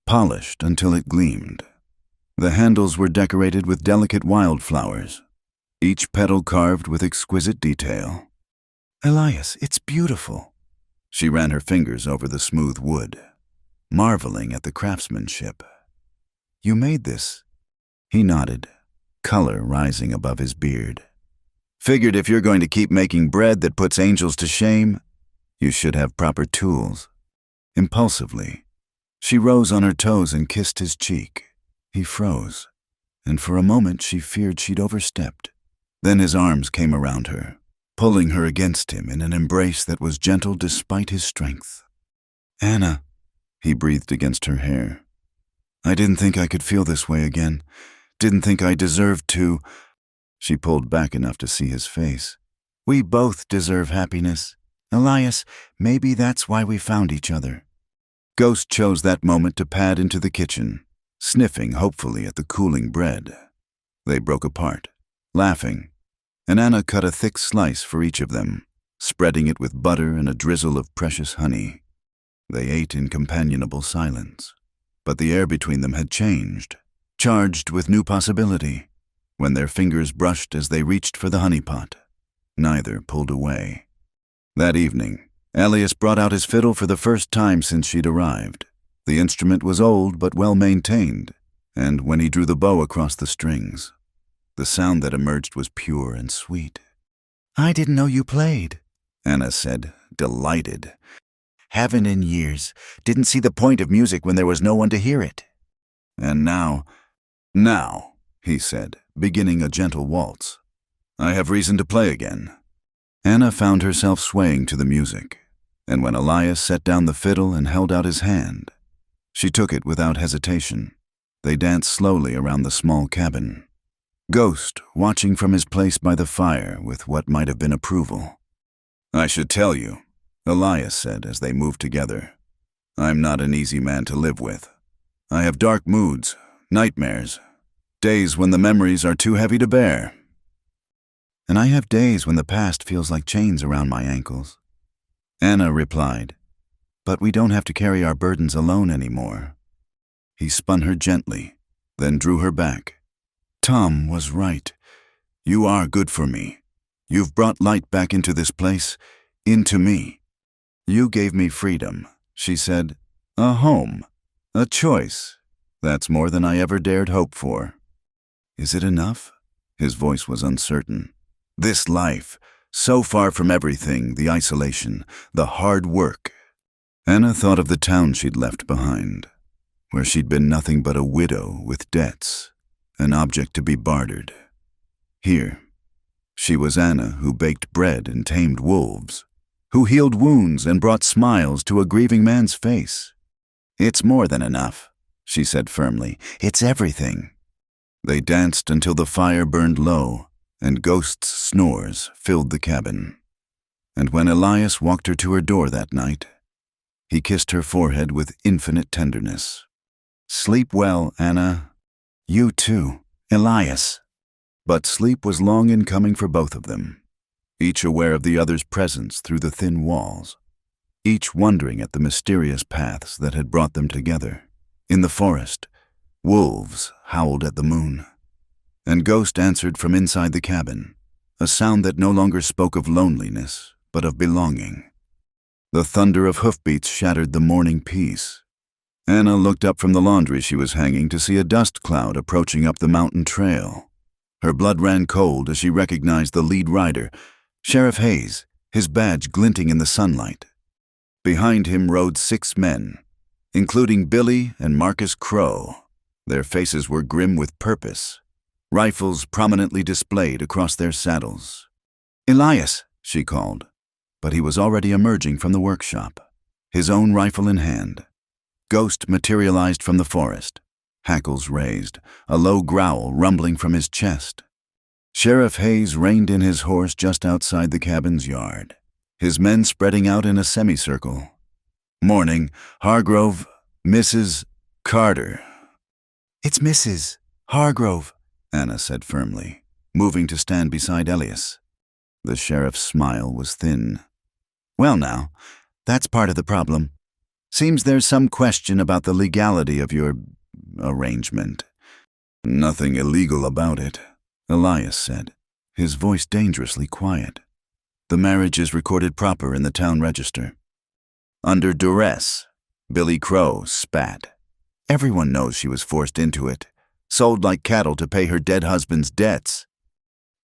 polished until it gleamed. The handles were decorated with delicate wildflowers, each petal carved with exquisite detail. Elias, it's beautiful. She ran her fingers over the smooth wood, marveling at the craftsmanship. You made this." He nodded, color rising above his beard. "Figured if you're going to keep making bread that puts angels to shame, you should have proper tools." Impulsively, she rose on her toes and kissed his cheek. He froze, and for a moment she feared she'd overstepped. Then his arms came around her, pulling her against him in an embrace that was gentle despite his strength. "Anna," he breathed against her hair. "I didn't think I could feel this way again. Didn't think I deserved to." She pulled back enough to see his face. "We both deserve happiness. Elias, maybe that's why we found each other." Ghost chose that moment to pad into the kitchen, sniffing hopefully at the cooling bread. They broke apart, laughing, and Anna cut a thick slice for each of them, spreading it with butter and a drizzle of precious honey. They ate in companionable silence, but the air between them had changed, charged with new possibility. When their fingers brushed as they reached for the honey pot, neither pulled away. That evening, Elias brought out his fiddle for the first time since she'd arrived. The instrument was old but well maintained, and when he drew the bow across the strings, the sound that emerged was pure and sweet. "I didn't know you played," Anna said, delighted. "Haven't in years. Didn't see the point of music when there was no one to hear it." "And now," he said, beginning a gentle waltz, "I have reason to play again." Anna found herself swaying to the music, and when Elias set down the fiddle and held out his hand, she took it without hesitation. They danced slowly around the small cabin, Ghost watching from his place by the fire with what might have been approval. "I should tell you," Elias said as they moved together, "I'm not an easy man to live with. I have dark moods, nightmares, days when the memories are too heavy to bear. And I have days when the past feels like chains around my ankles." Anna replied, "But we don't have to carry our burdens alone anymore." He spun her gently, then drew her back. "Tom was right. You are good for me. You've brought light back into this place, into me. You gave me freedom," she said. "A home, a choice. That's more than I ever dared hope for." "Is it enough?" His voice was uncertain. "This life, so far from everything, the isolation, the hard work." Anna thought of the town she'd left behind, where she'd been nothing but a widow with debts, an object to be bartered. Here, she was Anna who baked bread and tamed wolves, who healed wounds and brought smiles to a grieving man's face. "It's more than enough," she said firmly. "It's everything." They danced until the fire burned low, and Ghost's snores filled the cabin. And when Elias walked her to her door that night, he kissed her forehead with infinite tenderness. "Sleep well, Anna." "You too, Elias." But sleep was long in coming for both of them, each aware of the other's presence through the thin walls, each wondering at the mysterious paths that had brought them together. In the forest, wolves howled at the moon, and Ghost answered from inside the cabin, a sound that no longer spoke of loneliness, but of belonging. The thunder of hoofbeats shattered the morning peace. Anna looked up from the laundry she was hanging to see a dust cloud approaching up the mountain trail. Her blood ran cold as she recognized the lead rider, Sheriff Hayes, his badge glinting in the sunlight. Behind him rode 6 men, including Billy and Marcus Crow. Their faces were grim with purpose, rifles prominently displayed across their saddles. "Elias," she called, but he was already emerging from the workshop, his own rifle in hand. Ghost materialized from the forest, hackles raised, a low growl rumbling from his chest. Sheriff Hayes reined in his horse just outside the cabin's yard, his men spreading out in a semicircle. "Morning, Hargrove, Mrs. Carter." "It's Mrs. Hargrove," Anna said firmly, moving to stand beside Elias. The sheriff's smile was thin. "Well now, that's part of the problem. Seems there's some question about the legality of your arrangement." "Nothing illegal about it," Elias said, his voice dangerously quiet. "The marriage is recorded proper in the town register." "Under duress," Billy Crow spat. Everyone knows she was forced into it, sold like cattle to pay her dead husband's debts.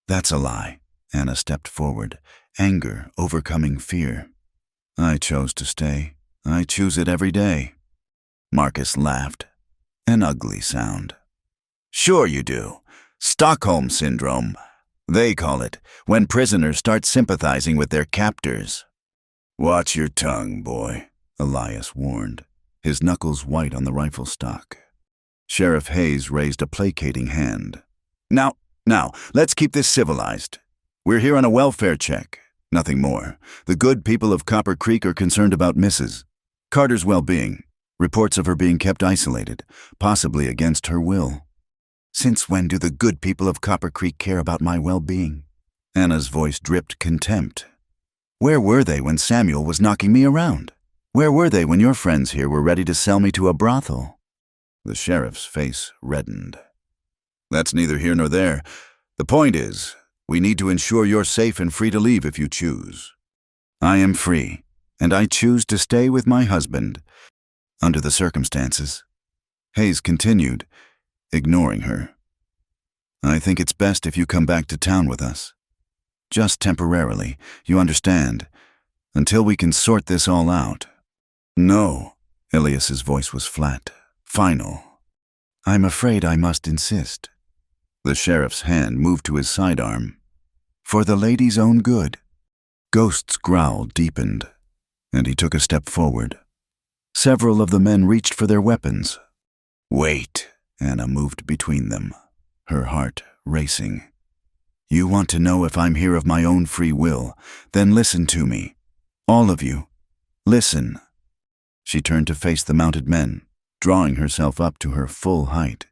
That's a lie. Anna stepped forward, anger overcoming fear. I chose to stay. I choose it every day. Marcus laughed. An ugly sound. Sure you do. Stockholm Syndrome. They call it, when prisoners start sympathizing with their captors. Watch your tongue, boy, Elias warned, his knuckles white on the rifle stock. Sheriff Hayes raised a placating hand. Now, let's keep this civilized. We're here on a welfare check. Nothing more. The good people of Copper Creek are concerned about Mrs. Carter's well-being. Reports of her being kept isolated, possibly against her will. Since when do the good people of Copper Creek care about my well-being? Anna's voice dripped contempt. Where were they when Samuel was knocking me around? Where were they when your friends here were ready to sell me to a brothel? The sheriff's face reddened. That's neither here nor there. The point is, we need to ensure you're safe and free to leave if you choose. I am free, and I choose to stay with my husband, under the circumstances. Hayes continued, ignoring her. I think it's best if you come back to town with us. Just temporarily, you understand, until we can sort this all out. No, Elias's voice was flat, final. I'm afraid I must insist. The sheriff's hand moved to his sidearm. For the lady's own good. Ghost's growl deepened, and he took a step forward. Several of the men reached for their weapons. Wait, Anna moved between them, her heart racing. You want to know if I'm here of my own free will, then listen to me. All of you, listen. She turned to face the mounted men, drawing herself up to her full height.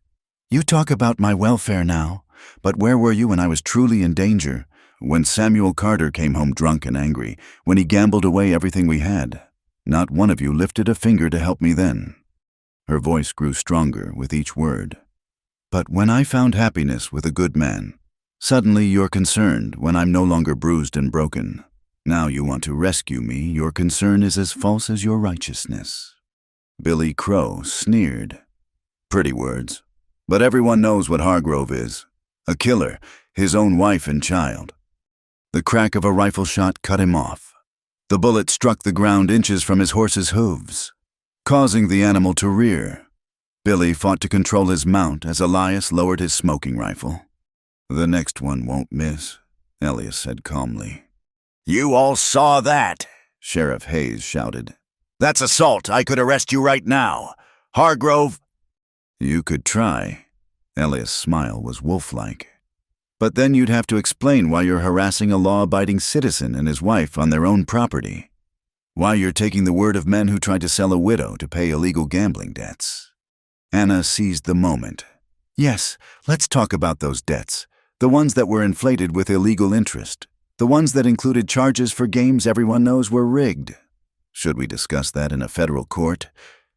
You talk about my welfare now, but where were you when I was truly in danger? When Samuel Carter came home drunk and angry, when he gambled away everything we had? Not one of you lifted a finger to help me then. Her voice grew stronger with each word. But when I found happiness with a good man, suddenly you're concerned when I'm no longer bruised and broken. Now you want to rescue me. Your concern is as false as your righteousness. Billy Crow sneered. Pretty words. But everyone knows what Hargrove is. A killer, his own wife and child. The crack of a rifle shot cut him off. The bullet struck the ground inches from his horse's hooves, causing the animal to rear. Billy fought to control his mount as Elias lowered his smoking rifle. The next one won't miss, Elias said calmly. You all saw that, Sheriff Hayes shouted. That's assault. I could arrest you right now. Hargrove. You could try. Elias' smile was wolf-like. But then you'd have to explain why you're harassing a law-abiding citizen and his wife on their own property. Why you're taking the word of men who tried to sell a widow to pay illegal gambling debts. Anna seized the moment. Yes, let's talk about those debts. The ones that were inflated with illegal interest. The ones that included charges for games everyone knows were rigged. Should we discuss that in a federal court?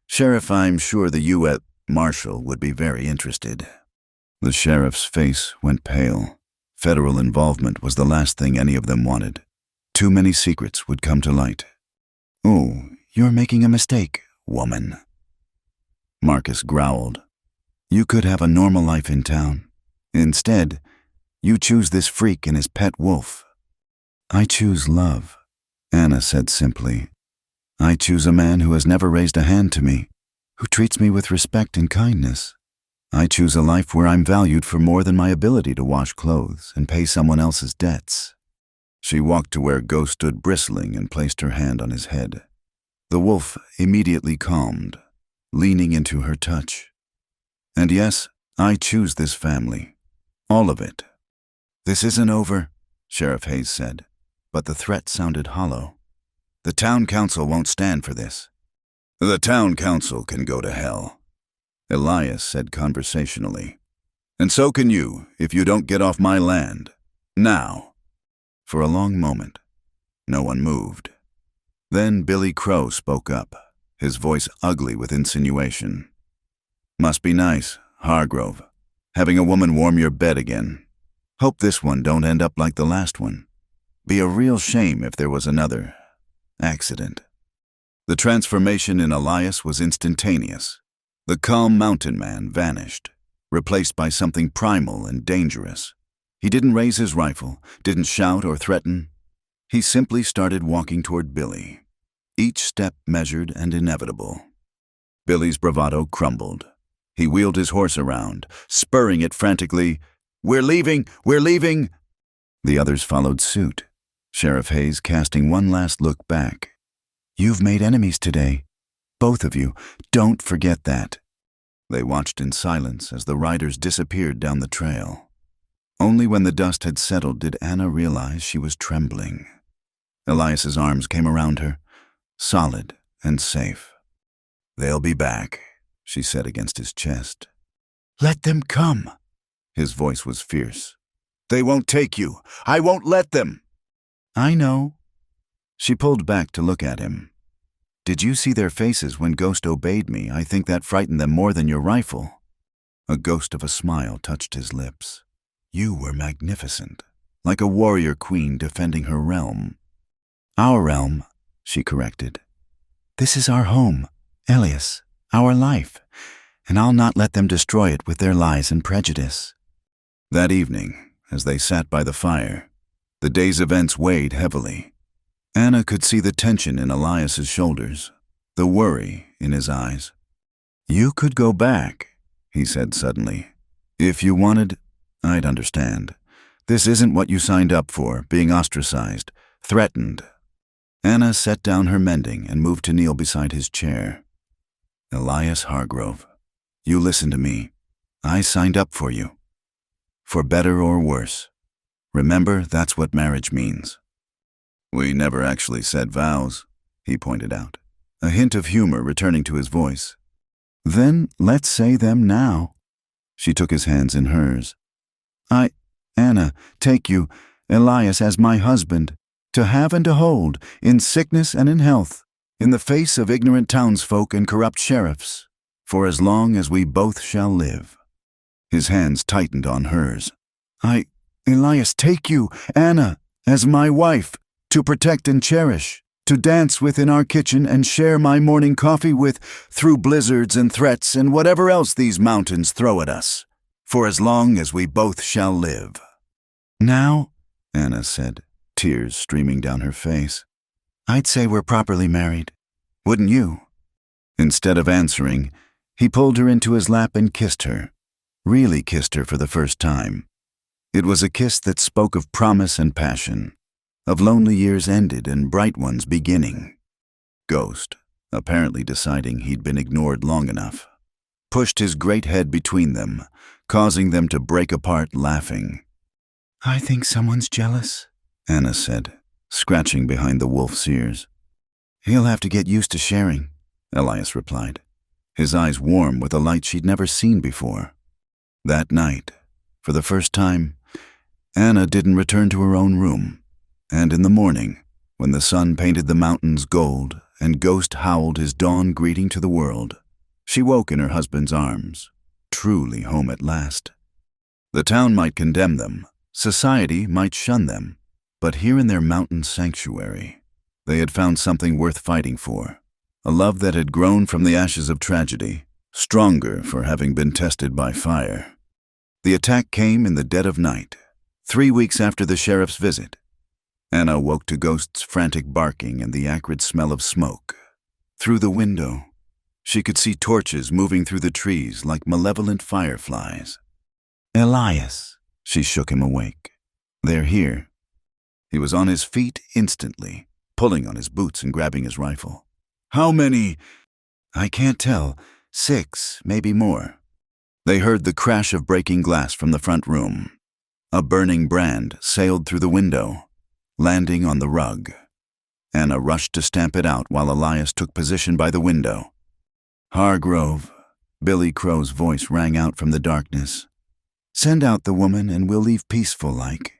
Sheriff, I'm sure the U.S. Marshal would be very interested. The sheriff's face went pale. Federal involvement was the last thing any of them wanted. Too many secrets would come to light. Oh, you're making a mistake, woman. Marcus growled. You could have a normal life in town. Instead, you choose this freak and his pet wolf. I choose love, Anna said simply. I choose a man who has never raised a hand to me, who treats me with respect and kindness. I choose a life where I'm valued for more than my ability to wash clothes and pay someone else's debts. She walked to where Ghost stood bristling and placed her hand on his head. The wolf immediately calmed, leaning into her touch. And yes, I choose this family. All of it. This isn't over, Sheriff Hayes said, but the threat sounded hollow. The town council won't stand for this. The town council can go to hell, Elias said conversationally. And so can you, if you don't get off my land. Now. For a long moment, no one moved. Then Billy Crow spoke up, his voice ugly with insinuation. Must be nice, Hargrove, having a woman warm your bed again. Hope this one don't end up like the last one. Be a real shame if there was another accident. The transformation in Elias was instantaneous. The calm mountain man vanished, replaced by something primal and dangerous. He didn't raise his rifle, didn't shout or threaten. He simply started walking toward Billy, each step measured and inevitable. Billy's bravado crumbled. He wheeled his horse around, spurring it frantically. "We're leaving! We're leaving!" The others followed suit, Sheriff Hayes casting one last look back. "You've made enemies today. Both of you. Don't forget that." They watched in silence as the riders disappeared down the trail. Only when the dust had settled did Anna realize she was trembling. Elias's arms came around her, solid and safe. "They'll be back," she said against his chest. "Let them come." His voice was fierce. "They won't take you. I won't let them." "I know." She pulled back to look at him. "Did you see their faces when Ghost obeyed me? I think that frightened them more than your rifle." A ghost of a smile touched his lips. "You were magnificent, like a warrior queen defending her realm." "Our realm," she corrected. "This is our home, Elias, our life, and I'll not let them destroy it with their lies and prejudice." That evening, as they sat by the fire, the day's events weighed heavily. Anna could see the tension in Elias's shoulders, the worry in his eyes. "You could go back," he said suddenly. "If you wanted, I'd understand. This isn't what you signed up for, being ostracized, threatened." Anna set down her mending and moved to kneel beside his chair. "Elias Hargrove, you listen to me. I signed up for you. For better or worse. Remember, that's what marriage means." "We never actually said vows," he pointed out, a hint of humor returning to his voice. "Then let's say them now." She took his hands in hers. "I, Anna, take you, Elias, as my husband, to have and to hold, in sickness and in health, in the face of ignorant townsfolk and corrupt sheriffs, for as long as we both shall live." His hands tightened on hers. "I, Elias, take you, Anna, as my wife, to protect and cherish, to dance with in our kitchen and share my morning coffee with through blizzards and threats and whatever else these mountains throw at us, for as long as we both shall live." "Now," Anna said, tears streaming down her face, "I'd say we're properly married. Wouldn't you?" Instead of answering, he pulled her into his lap and kissed her, really kissed her for the first time. It was a kiss that spoke of promise and passion, of lonely years ended and bright ones beginning. Ghost, apparently deciding he'd been ignored long enough, pushed his great head between them, causing them to break apart laughing. "I think someone's jealous," Anna said, scratching behind the wolf's ears. "He'll have to get used to sharing," Elias replied, his eyes warm with a light she'd never seen before. That night, for the first time, Anna didn't return to her own room, and in the morning, when the sun painted the mountains gold and Ghost howled his dawn greeting to the world, she woke in her husband's arms, truly home at last. The town might condemn them, society might shun them, but here in their mountain sanctuary, they had found something worth fighting for, a love that had grown from the ashes of tragedy, stronger for having been tested by fire. The attack came in the dead of night, 3 weeks after the sheriff's visit. Anna woke to Ghost's frantic barking and the acrid smell of smoke. Through the window, she could see torches moving through the trees like malevolent fireflies. "Elias," she shook him awake. "They're here." He was on his feet instantly, pulling on his boots and grabbing his rifle. "How many?" "I can't tell. 6, maybe more." They heard the crash of breaking glass from the front room. A burning brand sailed through the window, landing on the rug. Anna rushed to stamp it out while Elias took position by the window. "Hargrove," Billy Crow's voice rang out from the darkness. "Send out the woman and we'll leave peaceful like.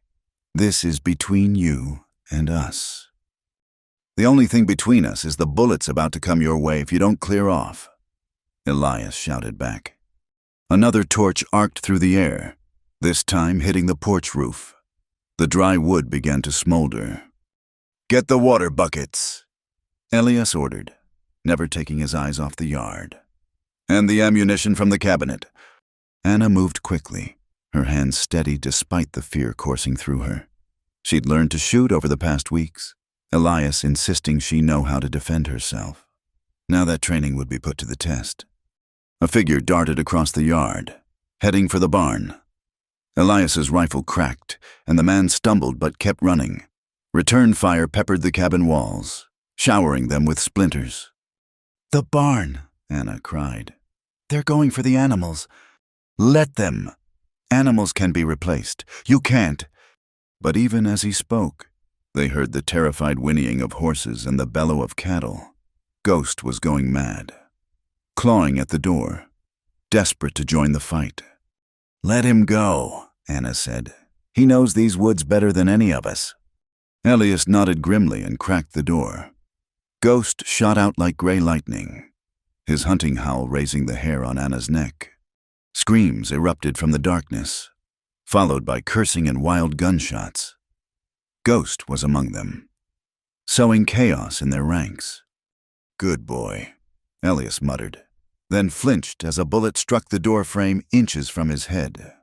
This is between you and us." "The only thing between us is the bullets about to come your way if you don't clear off," Elias shouted back. Another torch arced through the air, this time hitting the porch roof. The dry wood began to smolder. "Get the water buckets," Elias ordered, never taking his eyes off the yard. And the ammunition from the cabinet. Anna moved quickly, her hands steady despite the fear coursing through her. She'd learned to shoot over the past weeks, Elias insisting she know how to defend herself. Now that training would be put to the test. A figure darted across the yard, heading for the barn. Elias's rifle cracked, and the man stumbled but kept running. Return fire peppered the cabin walls, showering them with splinters. "The barn," Anna cried. "They're going for the animals. Let them. Animals can be replaced. You can't." But even as he spoke, they heard the terrified whinnying of horses and the bellow of cattle. Ghost was going mad, clawing at the door, desperate to join the fight. "Let him go," Anna said. "He knows these woods better than any of us." Elias nodded grimly and cracked the door. Ghost shot out like gray lightning, his hunting howl raising the hair on Anna's neck. Screams erupted from the darkness, followed by cursing and wild gunshots. Ghost was among them, sowing chaos in their ranks. "Good boy," Elias muttered, then flinched as a bullet struck the door frame inches from his head.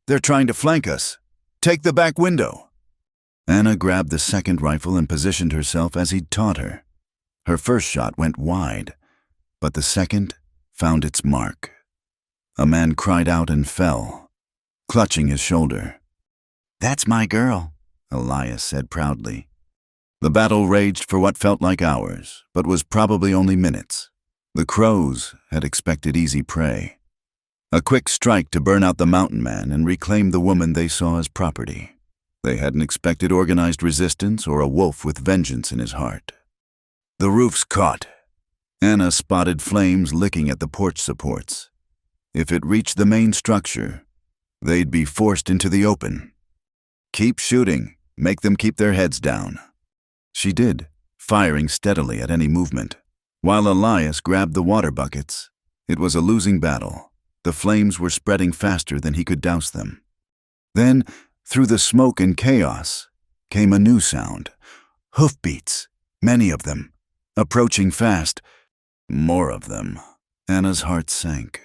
"They're trying to flank us. Take the back window." Anna grabbed the second rifle and positioned herself as he'd taught her. Her first shot went wide, but the second found its mark. A man cried out and fell, clutching his shoulder. "That's my girl," Elias said proudly. The battle raged for what felt like hours, but was probably only minutes. The crows had expected easy prey. A quick strike to burn out the mountain man and reclaim the woman they saw as property. They hadn't expected organized resistance or a wolf with vengeance in his heart. The roof's caught. Anna spotted flames licking at the porch supports. If it reached the main structure, they'd be forced into the open. "Keep shooting. Make them keep their heads down." She did, firing steadily at any movement. While Elias grabbed the water buckets, it was a losing battle. The flames were spreading faster than he could douse them. Then, through the smoke and chaos, came a new sound. Hoofbeats, many of them, approaching fast. More of them. Anna's heart sank.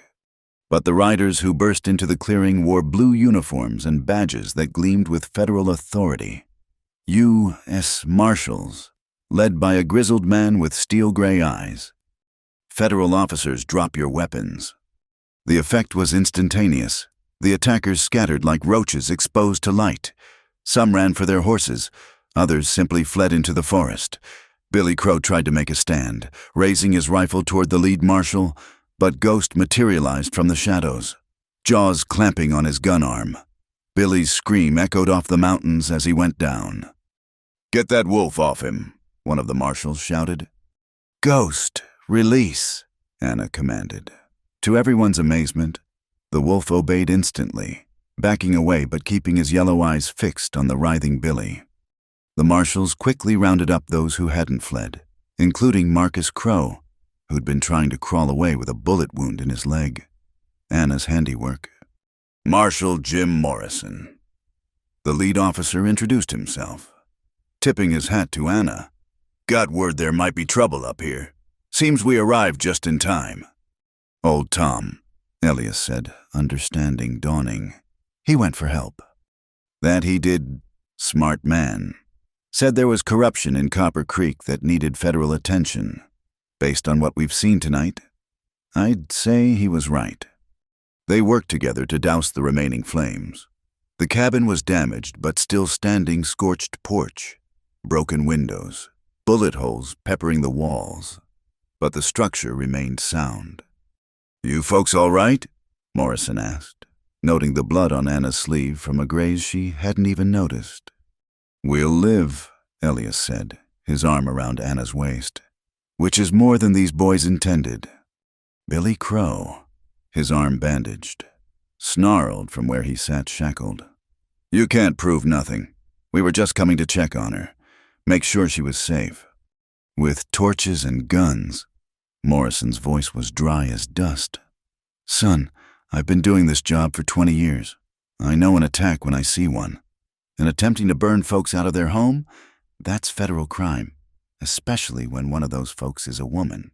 But the riders who burst into the clearing wore blue uniforms and badges that gleamed with federal authority. U.S. Marshals, led by a grizzled man with steel-gray eyes. "Federal officers, drop your weapons." The effect was instantaneous. The attackers scattered like roaches exposed to light. Some ran for their horses. Others simply fled into the forest. Billy Crow tried to make a stand, raising his rifle toward the lead marshal, but Ghost materialized from the shadows, jaws clamping on his gun arm. Billy's scream echoed off the mountains as he went down. "Get that wolf off him," one of the marshals shouted. "Ghost, release," Anna commanded. To everyone's amazement, the wolf obeyed instantly, backing away but keeping his yellow eyes fixed on the writhing Billy. The marshals quickly rounded up those who hadn't fled, including Marcus Crow, who'd been trying to crawl away with a bullet wound in his leg. Anna's handiwork. "Marshal Jim Morrison." The lead officer introduced himself, tipping his hat to Anna. "Got word there might be trouble up here. Seems we arrived just in time." "Old Tom," Elias said, understanding dawning. "He went for help." "That he did. Smart man. Said there was corruption in Copper Creek that needed federal attention. Based on what we've seen tonight, I'd say he was right." They worked together to douse the remaining flames. The cabin was damaged but still standing scorched porch, broken windows, bullet holes peppering the walls. But the structure remained sound. "You folks all right?" Morrison asked, noting the blood on Anna's sleeve from a graze she hadn't even noticed. "We'll live," Elias said, his arm around Anna's waist. "Which is more than these boys intended." Billy Crow, his arm bandaged, snarled from where he sat shackled. "You can't prove nothing. We were just coming to check on her, make sure she was safe." With torches and guns, Morrison's voice was dry as dust. "Son, I've been doing this job for 20 years. I know an attack when I see one. And attempting to burn folks out of their home, that's federal crime, especially when one of those folks is a woman."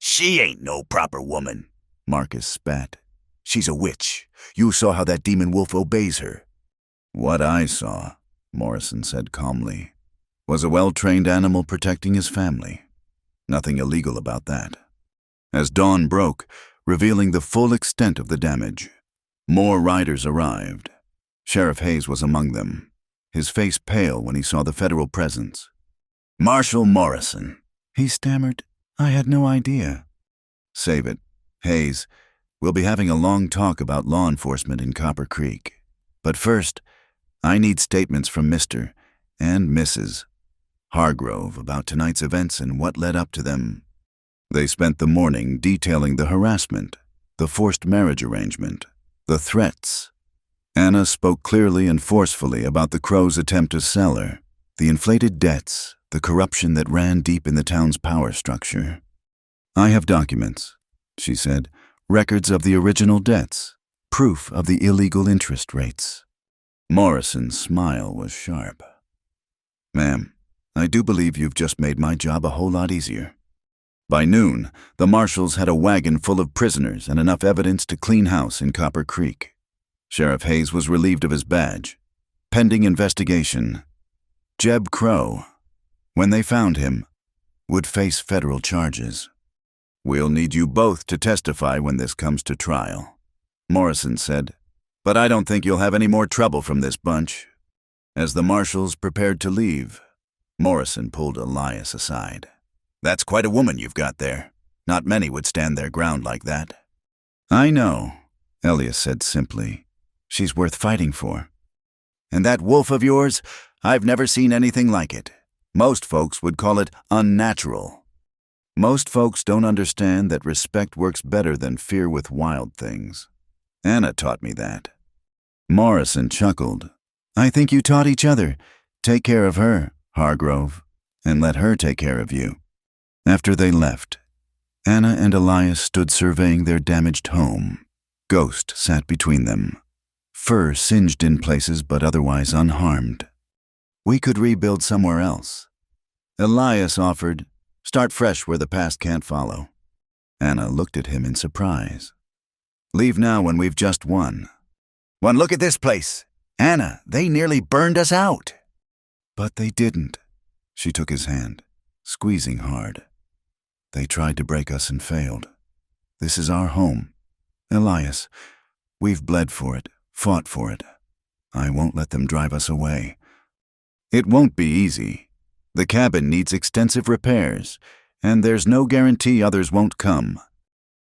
"She ain't no proper woman," Marcus spat. "She's a witch. You saw how that demon wolf obeys her." "What I saw," Morrison said calmly, "was a well-trained animal protecting his family. Nothing illegal about that." As dawn broke, revealing the full extent of the damage, more riders arrived. Sheriff Hayes was among them, his face pale when he saw the federal presence. "Marshal Morrison," he stammered. "I had no idea." "Save it. Hayes, we'll be having a long talk about law enforcement in Copper Creek. But first, I need statements from Mr. and Mrs. Hargrove about tonight's events and what led up to them." They spent the morning detailing the harassment, the forced marriage arrangement, the threats. Anna spoke clearly and forcefully about the Crow's attempt to sell her, the inflated debts, the corruption that ran deep in the town's power structure. "I have documents," she said, "records of the original debts, proof of the illegal interest rates." Morrison's smile was sharp. "Ma'am, I do believe you've just made my job a whole lot easier." By noon, the marshals had a wagon full of prisoners and enough evidence to clean house in Copper Creek. Sheriff Hayes was relieved of his badge. Pending investigation, Jeb Crow, when they found him, would face federal charges. "We'll need you both to testify when this comes to trial," Morrison said, "but I don't think you'll have any more trouble from this bunch." As the marshals prepared to leave, Morrison pulled Elias aside. "That's quite a woman you've got there. Not many would stand their ground like that." "I know," Elias said simply. "She's worth fighting for." "And that wolf of yours, I've never seen anything like it. Most folks would call it unnatural." "Most folks don't understand that respect works better than fear with wild things. Anna taught me that." Morrison chuckled. "I think you taught each other. Take care of her, Hargrove, and let her take care of you." After they left, Anna and Elias stood surveying their damaged home. Ghost sat between them, fur singed in places but otherwise unharmed. "We could rebuild somewhere else." Elias offered, "Start fresh where the past can't follow." Anna looked at him in surprise. "Leave now when we've just won." "One look at this place. Anna, they nearly burned us out." "But they didn't." She took his hand, squeezing hard. "They tried to break us and failed. This is our home. Elias, we've bled for it, fought for it. I won't let them drive us away." "It won't be easy. The cabin needs extensive repairs, and there's no guarantee others won't come."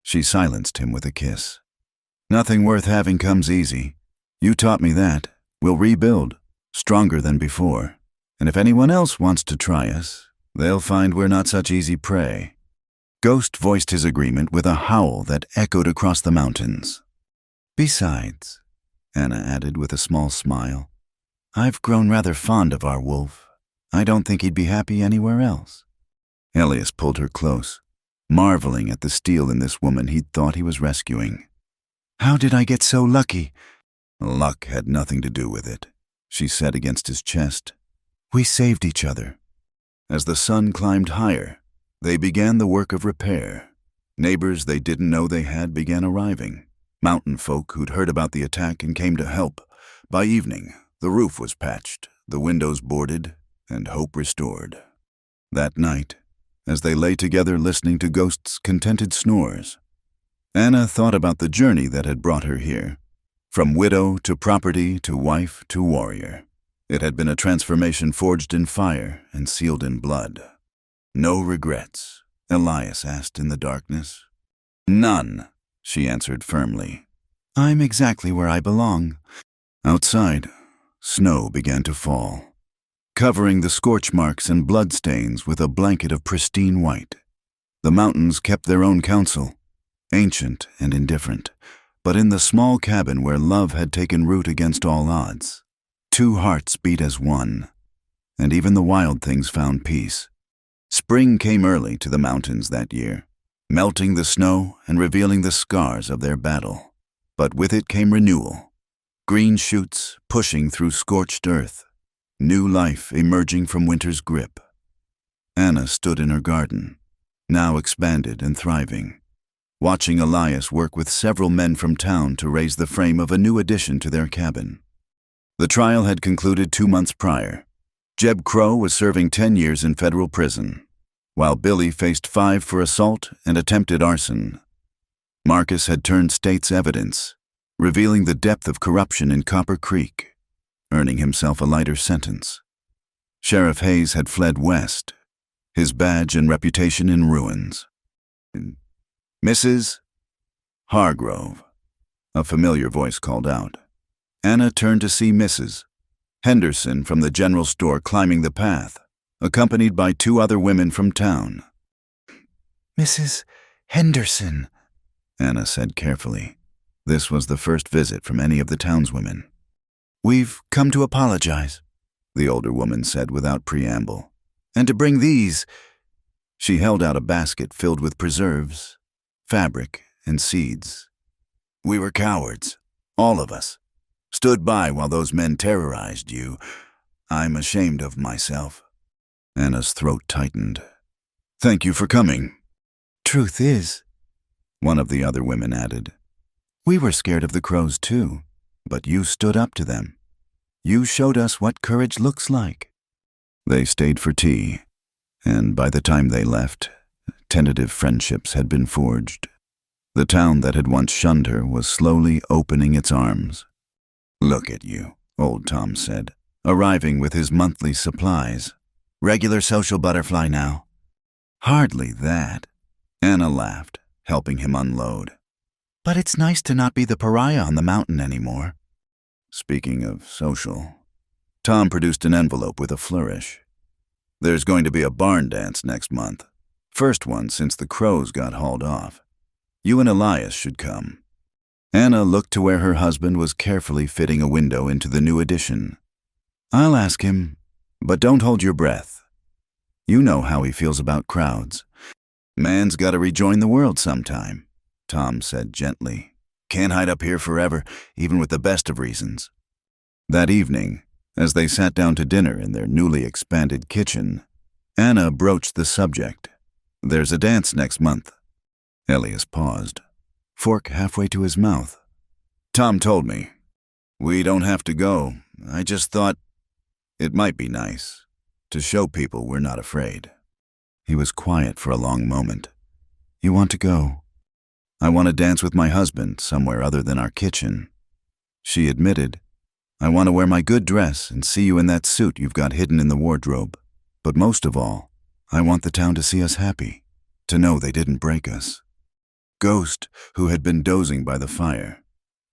She silenced him with a kiss. "Nothing worth having comes easy. You taught me that. We'll rebuild, stronger than before. And if anyone else wants to try us, they'll find we're not such easy prey." Ghost voiced his agreement with a howl that echoed across the mountains. "Besides," Anna added with a small smile, "I've grown rather fond of our wolf. I don't think he'd be happy anywhere else." Elias pulled her close, marveling at the steel in this woman he'd thought he was rescuing. "How did I get so lucky?" "Luck had nothing to do with it," she said against his chest. "We saved each other." As the sun climbed higher, they began the work of repair. Neighbors they didn't know they had began arriving. Mountain folk who'd heard about the attack and came to help. By evening, the roof was patched, the windows boarded, and hope restored. That night, as they lay together listening to Ghost's contented snores, Anna thought about the journey that had brought her here. From widow to property to wife to warrior. It had been a transformation forged in fire and sealed in blood. "No regrets?" Elias asked in the darkness. "None," she answered firmly. "I'm exactly where I belong." Outside, snow began to fall, covering the scorch marks and bloodstains with a blanket of pristine white. The mountains kept their own counsel, ancient and indifferent, but in the small cabin where love had taken root against all odds, two hearts beat as one, and even the wild things found peace. Spring came early to the mountains that year, melting the snow and revealing the scars of their battle. But with it came renewal, green shoots pushing through scorched earth, new life emerging from winter's grip. Anna stood in her garden, now expanded and thriving. watching Elias work with several men from town to raise the frame of a new addition to their cabin. The trial had concluded 2 months prior. Jeb Crow was serving 10 years in federal prison, while Billy faced 5 for assault and attempted arson. Marcus had turned state's evidence, revealing the depth of corruption in Copper Creek, earning himself a lighter sentence. Sheriff Hayes had fled west, his badge and reputation in ruins. "Mrs. Hargrove," a familiar voice called out. Anna turned to see Mrs. Henderson from the general store climbing the path, accompanied by 2 other women from town. "Mrs. Henderson," Anna said carefully. This was the first visit from any of the townswomen. "We've come to apologize," the older woman said without preamble, "and to bring these." She held out a basket filled with preserves, fabric, and seeds. "We were cowards, all of us. Stood by while those men terrorized you. I'm ashamed of myself." Anna's throat tightened. "Thank you for coming." "Truth is," one of the other women added, "we were scared of the crows too, but you stood up to them. You showed us what courage looks like." They stayed for tea, and by the time they left, tentative friendships had been forged. The town that had once shunned her was slowly opening its arms. "Look at you," old Tom said, arriving with his monthly supplies. "Regular social butterfly now." "Hardly that," Anna laughed, helping him unload. "But it's nice to not be the pariah on the mountain anymore." Speaking of social, Tom produced an envelope with a flourish. "There's going to be a barn dance next month. First one since the crows got hauled off. You and Elias should come." Anna looked to where her husband was carefully fitting a window into the new addition. "I'll ask him, but don't hold your breath. You know how he feels about crowds. Man's got to rejoin the world sometime," Tom said gently. "Can't hide up here forever, even with the best of reasons." That evening, as they sat down to dinner in their newly expanded kitchen, Anna broached the subject. "There's a dance next month." Elias paused, fork halfway to his mouth. "Tom told me. We don't have to go. I just thought it might be nice to show people we're not afraid." He was quiet for a long moment. "You want to go?" "I want to dance with my husband somewhere other than our kitchen." She admitted, "I want to wear my good dress and see you in that suit you've got hidden in the wardrobe. But most of all, I want the town to see us happy, to know they didn't break us." Ghost, who had been dozing by the fire,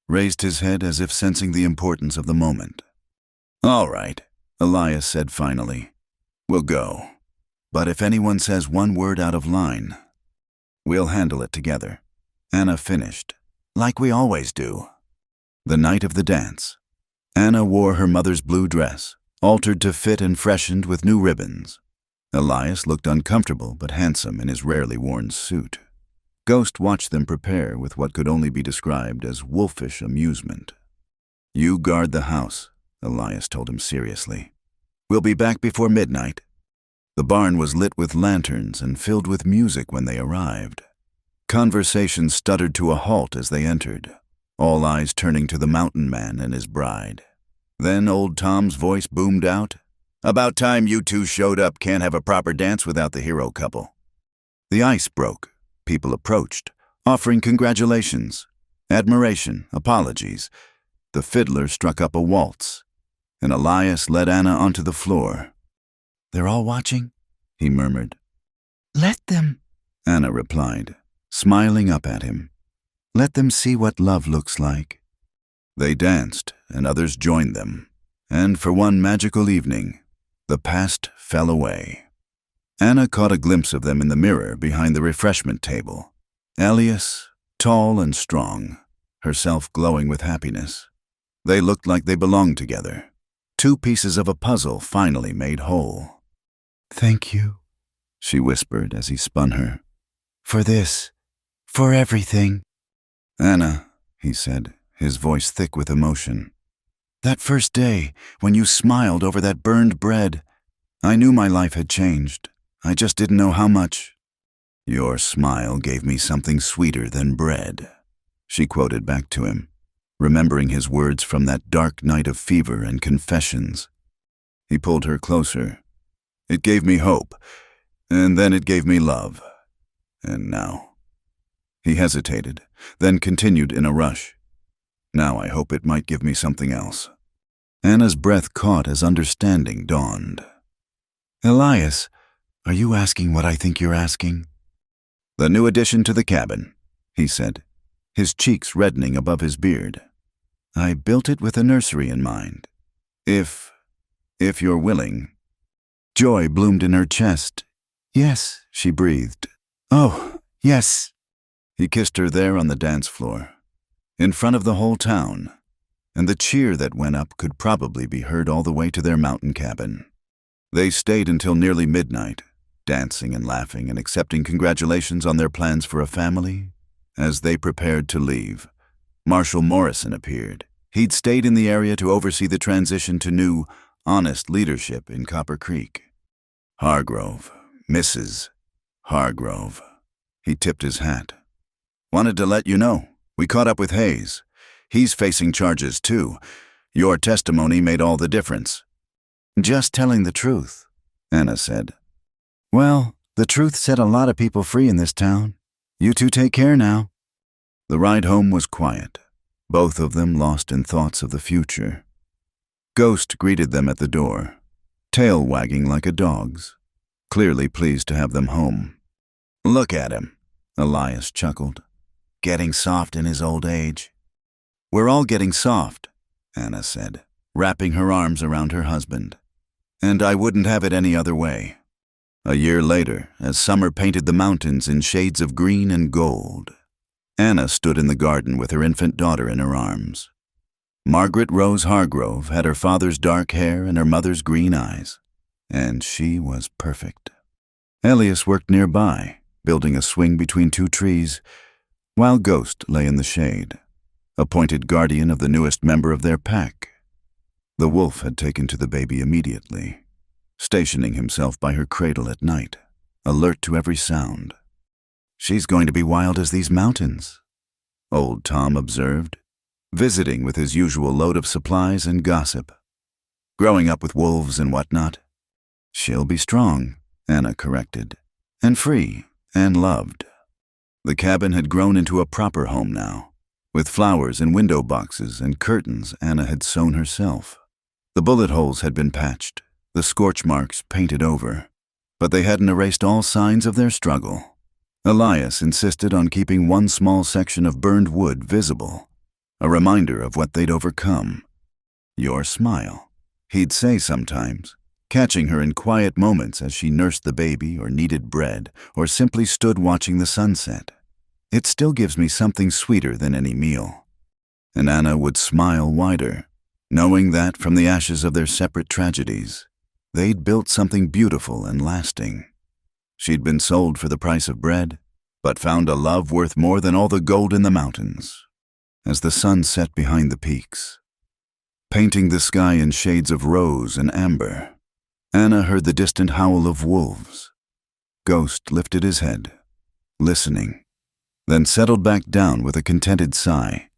raised his head as if sensing the importance of the moment. "All right," Elias said finally. "We'll go. But if anyone says one word out of line, we'll handle it together." Anna finished, "Like we always do." The night of the dance, Anna wore her mother's blue dress, altered to fit and freshened with new ribbons. Elias looked uncomfortable but handsome in his rarely worn suit. Ghost watched them prepare with what could only be described as wolfish amusement. "You guard the house," Elias told him seriously. "We'll be back before midnight." The barn was lit with lanterns and filled with music when they arrived. Conversation stuttered to a halt as they entered, all eyes turning to the mountain man and his bride. Then old Tom's voice boomed out, "About time you two showed up. Can't have a proper dance without the hero couple." The ice broke. People approached, offering congratulations, admiration, apologies. The fiddler struck up a waltz, and Elias led Anna onto the floor. "They're all watching?" he murmured. "Let them," Anna replied, smiling up at him. "Let them see what love looks like." They danced, and others joined them, and for one magical evening, the past fell away. Anna caught a glimpse of them in the mirror behind the refreshment table. Elias, tall and strong, herself glowing with happiness. They looked like they belonged together. 2 pieces of a puzzle finally made whole. "Thank you," she whispered as he spun her. "For this, for everything." "Anna," he said, his voice thick with emotion. "That first day, when you smiled over that burned bread, I knew my life had changed. I just didn't know how much." "Your smile gave me something sweeter than bread," she quoted back to him, remembering his words from that dark night of fever and confessions. He pulled her closer. "It gave me hope, and then it gave me love. And now—" He hesitated, then continued in a rush. "Now I hope it might give me something else." Anna's breath caught as understanding dawned. "Elias, are you asking what I think you're asking?" "The new addition to the cabin," he said, his cheeks reddening above his beard. "I built it with a nursery in mind. If you're willing." Joy bloomed in her chest. "Yes," she breathed. "Oh, yes." He kissed her there on the dance floor, in front of the whole town, and the cheer that went up could probably be heard all the way to their mountain cabin. They stayed until nearly midnight, dancing and laughing and accepting congratulations on their plans for a family. As they prepared to leave, Marshal Morrison appeared. He'd stayed in the area to oversee the transition to new, honest leadership in Copper Creek. "Hargrove, Mrs. Hargrove." He tipped his hat. "Wanted to let you know, we caught up with Hayes. He's facing charges too. Your testimony made all the difference." "Just telling the truth," Anna said. "Well, the truth set a lot of people free in this town. You two take care now." The ride home was quiet, both of them lost in thoughts of the future. Ghost greeted them at the door, tail wagging like a dog's, clearly pleased to have them home. "Look at him," Elias chuckled. "Getting soft in his old age." "We're all getting soft," Anna said, wrapping her arms around her husband. "And I wouldn't have it any other way." A year later, as summer painted the mountains in shades of green and gold, Anna stood in the garden with her infant daughter in her arms. Margaret Rose Hargrove had her father's dark hair and her mother's green eyes, and she was perfect. Elias worked nearby, building a swing between two trees, while Ghost lay in the shade, appointed guardian of the newest member of their pack. The wolf had taken to the baby immediately, stationing himself by her cradle at night, alert to every sound. "She's going to be wild as these mountains," old Tom observed, visiting with his usual load of supplies and gossip. "Growing up with wolves and whatnot." "She'll be strong," Anna corrected, "and free, and loved." The cabin had grown into a proper home now, with flowers and window boxes and curtains Anna had sewn herself. The bullet holes had been patched, the scorch marks painted over, but they hadn't erased all signs of their struggle. Elias insisted on keeping one small section of burned wood visible, a reminder of what they'd overcome. "Your smile," he'd say sometimes, catching her in quiet moments as she nursed the baby or kneaded bread or simply stood watching the sunset. "It still gives me something sweeter than any meal." And Anna would smile wider, knowing that from the ashes of their separate tragedies, they'd built something beautiful and lasting. She'd been sold for the price of bread, but found a love worth more than all the gold in the mountains. As the sun set behind the peaks, painting the sky in shades of rose and amber, Anna heard the distant howl of wolves. Ghost lifted his head, listening, then settled back down with a contented sigh.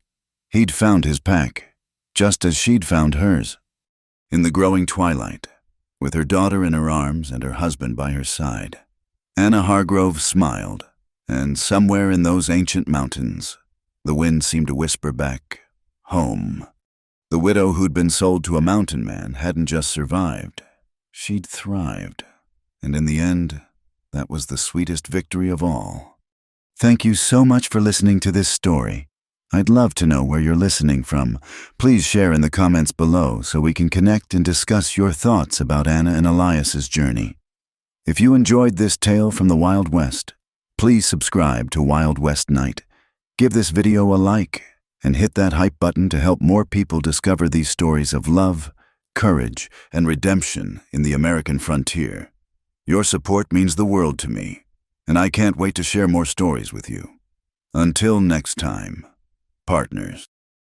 He'd found his pack, just as she'd found hers. In the growing twilight, with her daughter in her arms and her husband by her side, Anna Hargrove smiled, and somewhere in those ancient mountains, the wind seemed to whisper back, "Home." The widow who'd been sold to a mountain man hadn't just survived, she'd thrived. And in the end, that was the sweetest victory of all. Thank you so much for listening to this story. I'd love to know where you're listening from. Please share in the comments below so we can connect and discuss your thoughts about Anna and Elias's journey. If you enjoyed this tale from the Wild West, please subscribe to Wild West Night. Give this video a like and hit that hype button to help more people discover these stories of love, courage, and redemption in the American frontier. Your support means the world to me, and I can't wait to share more stories with you. Until next time, partners.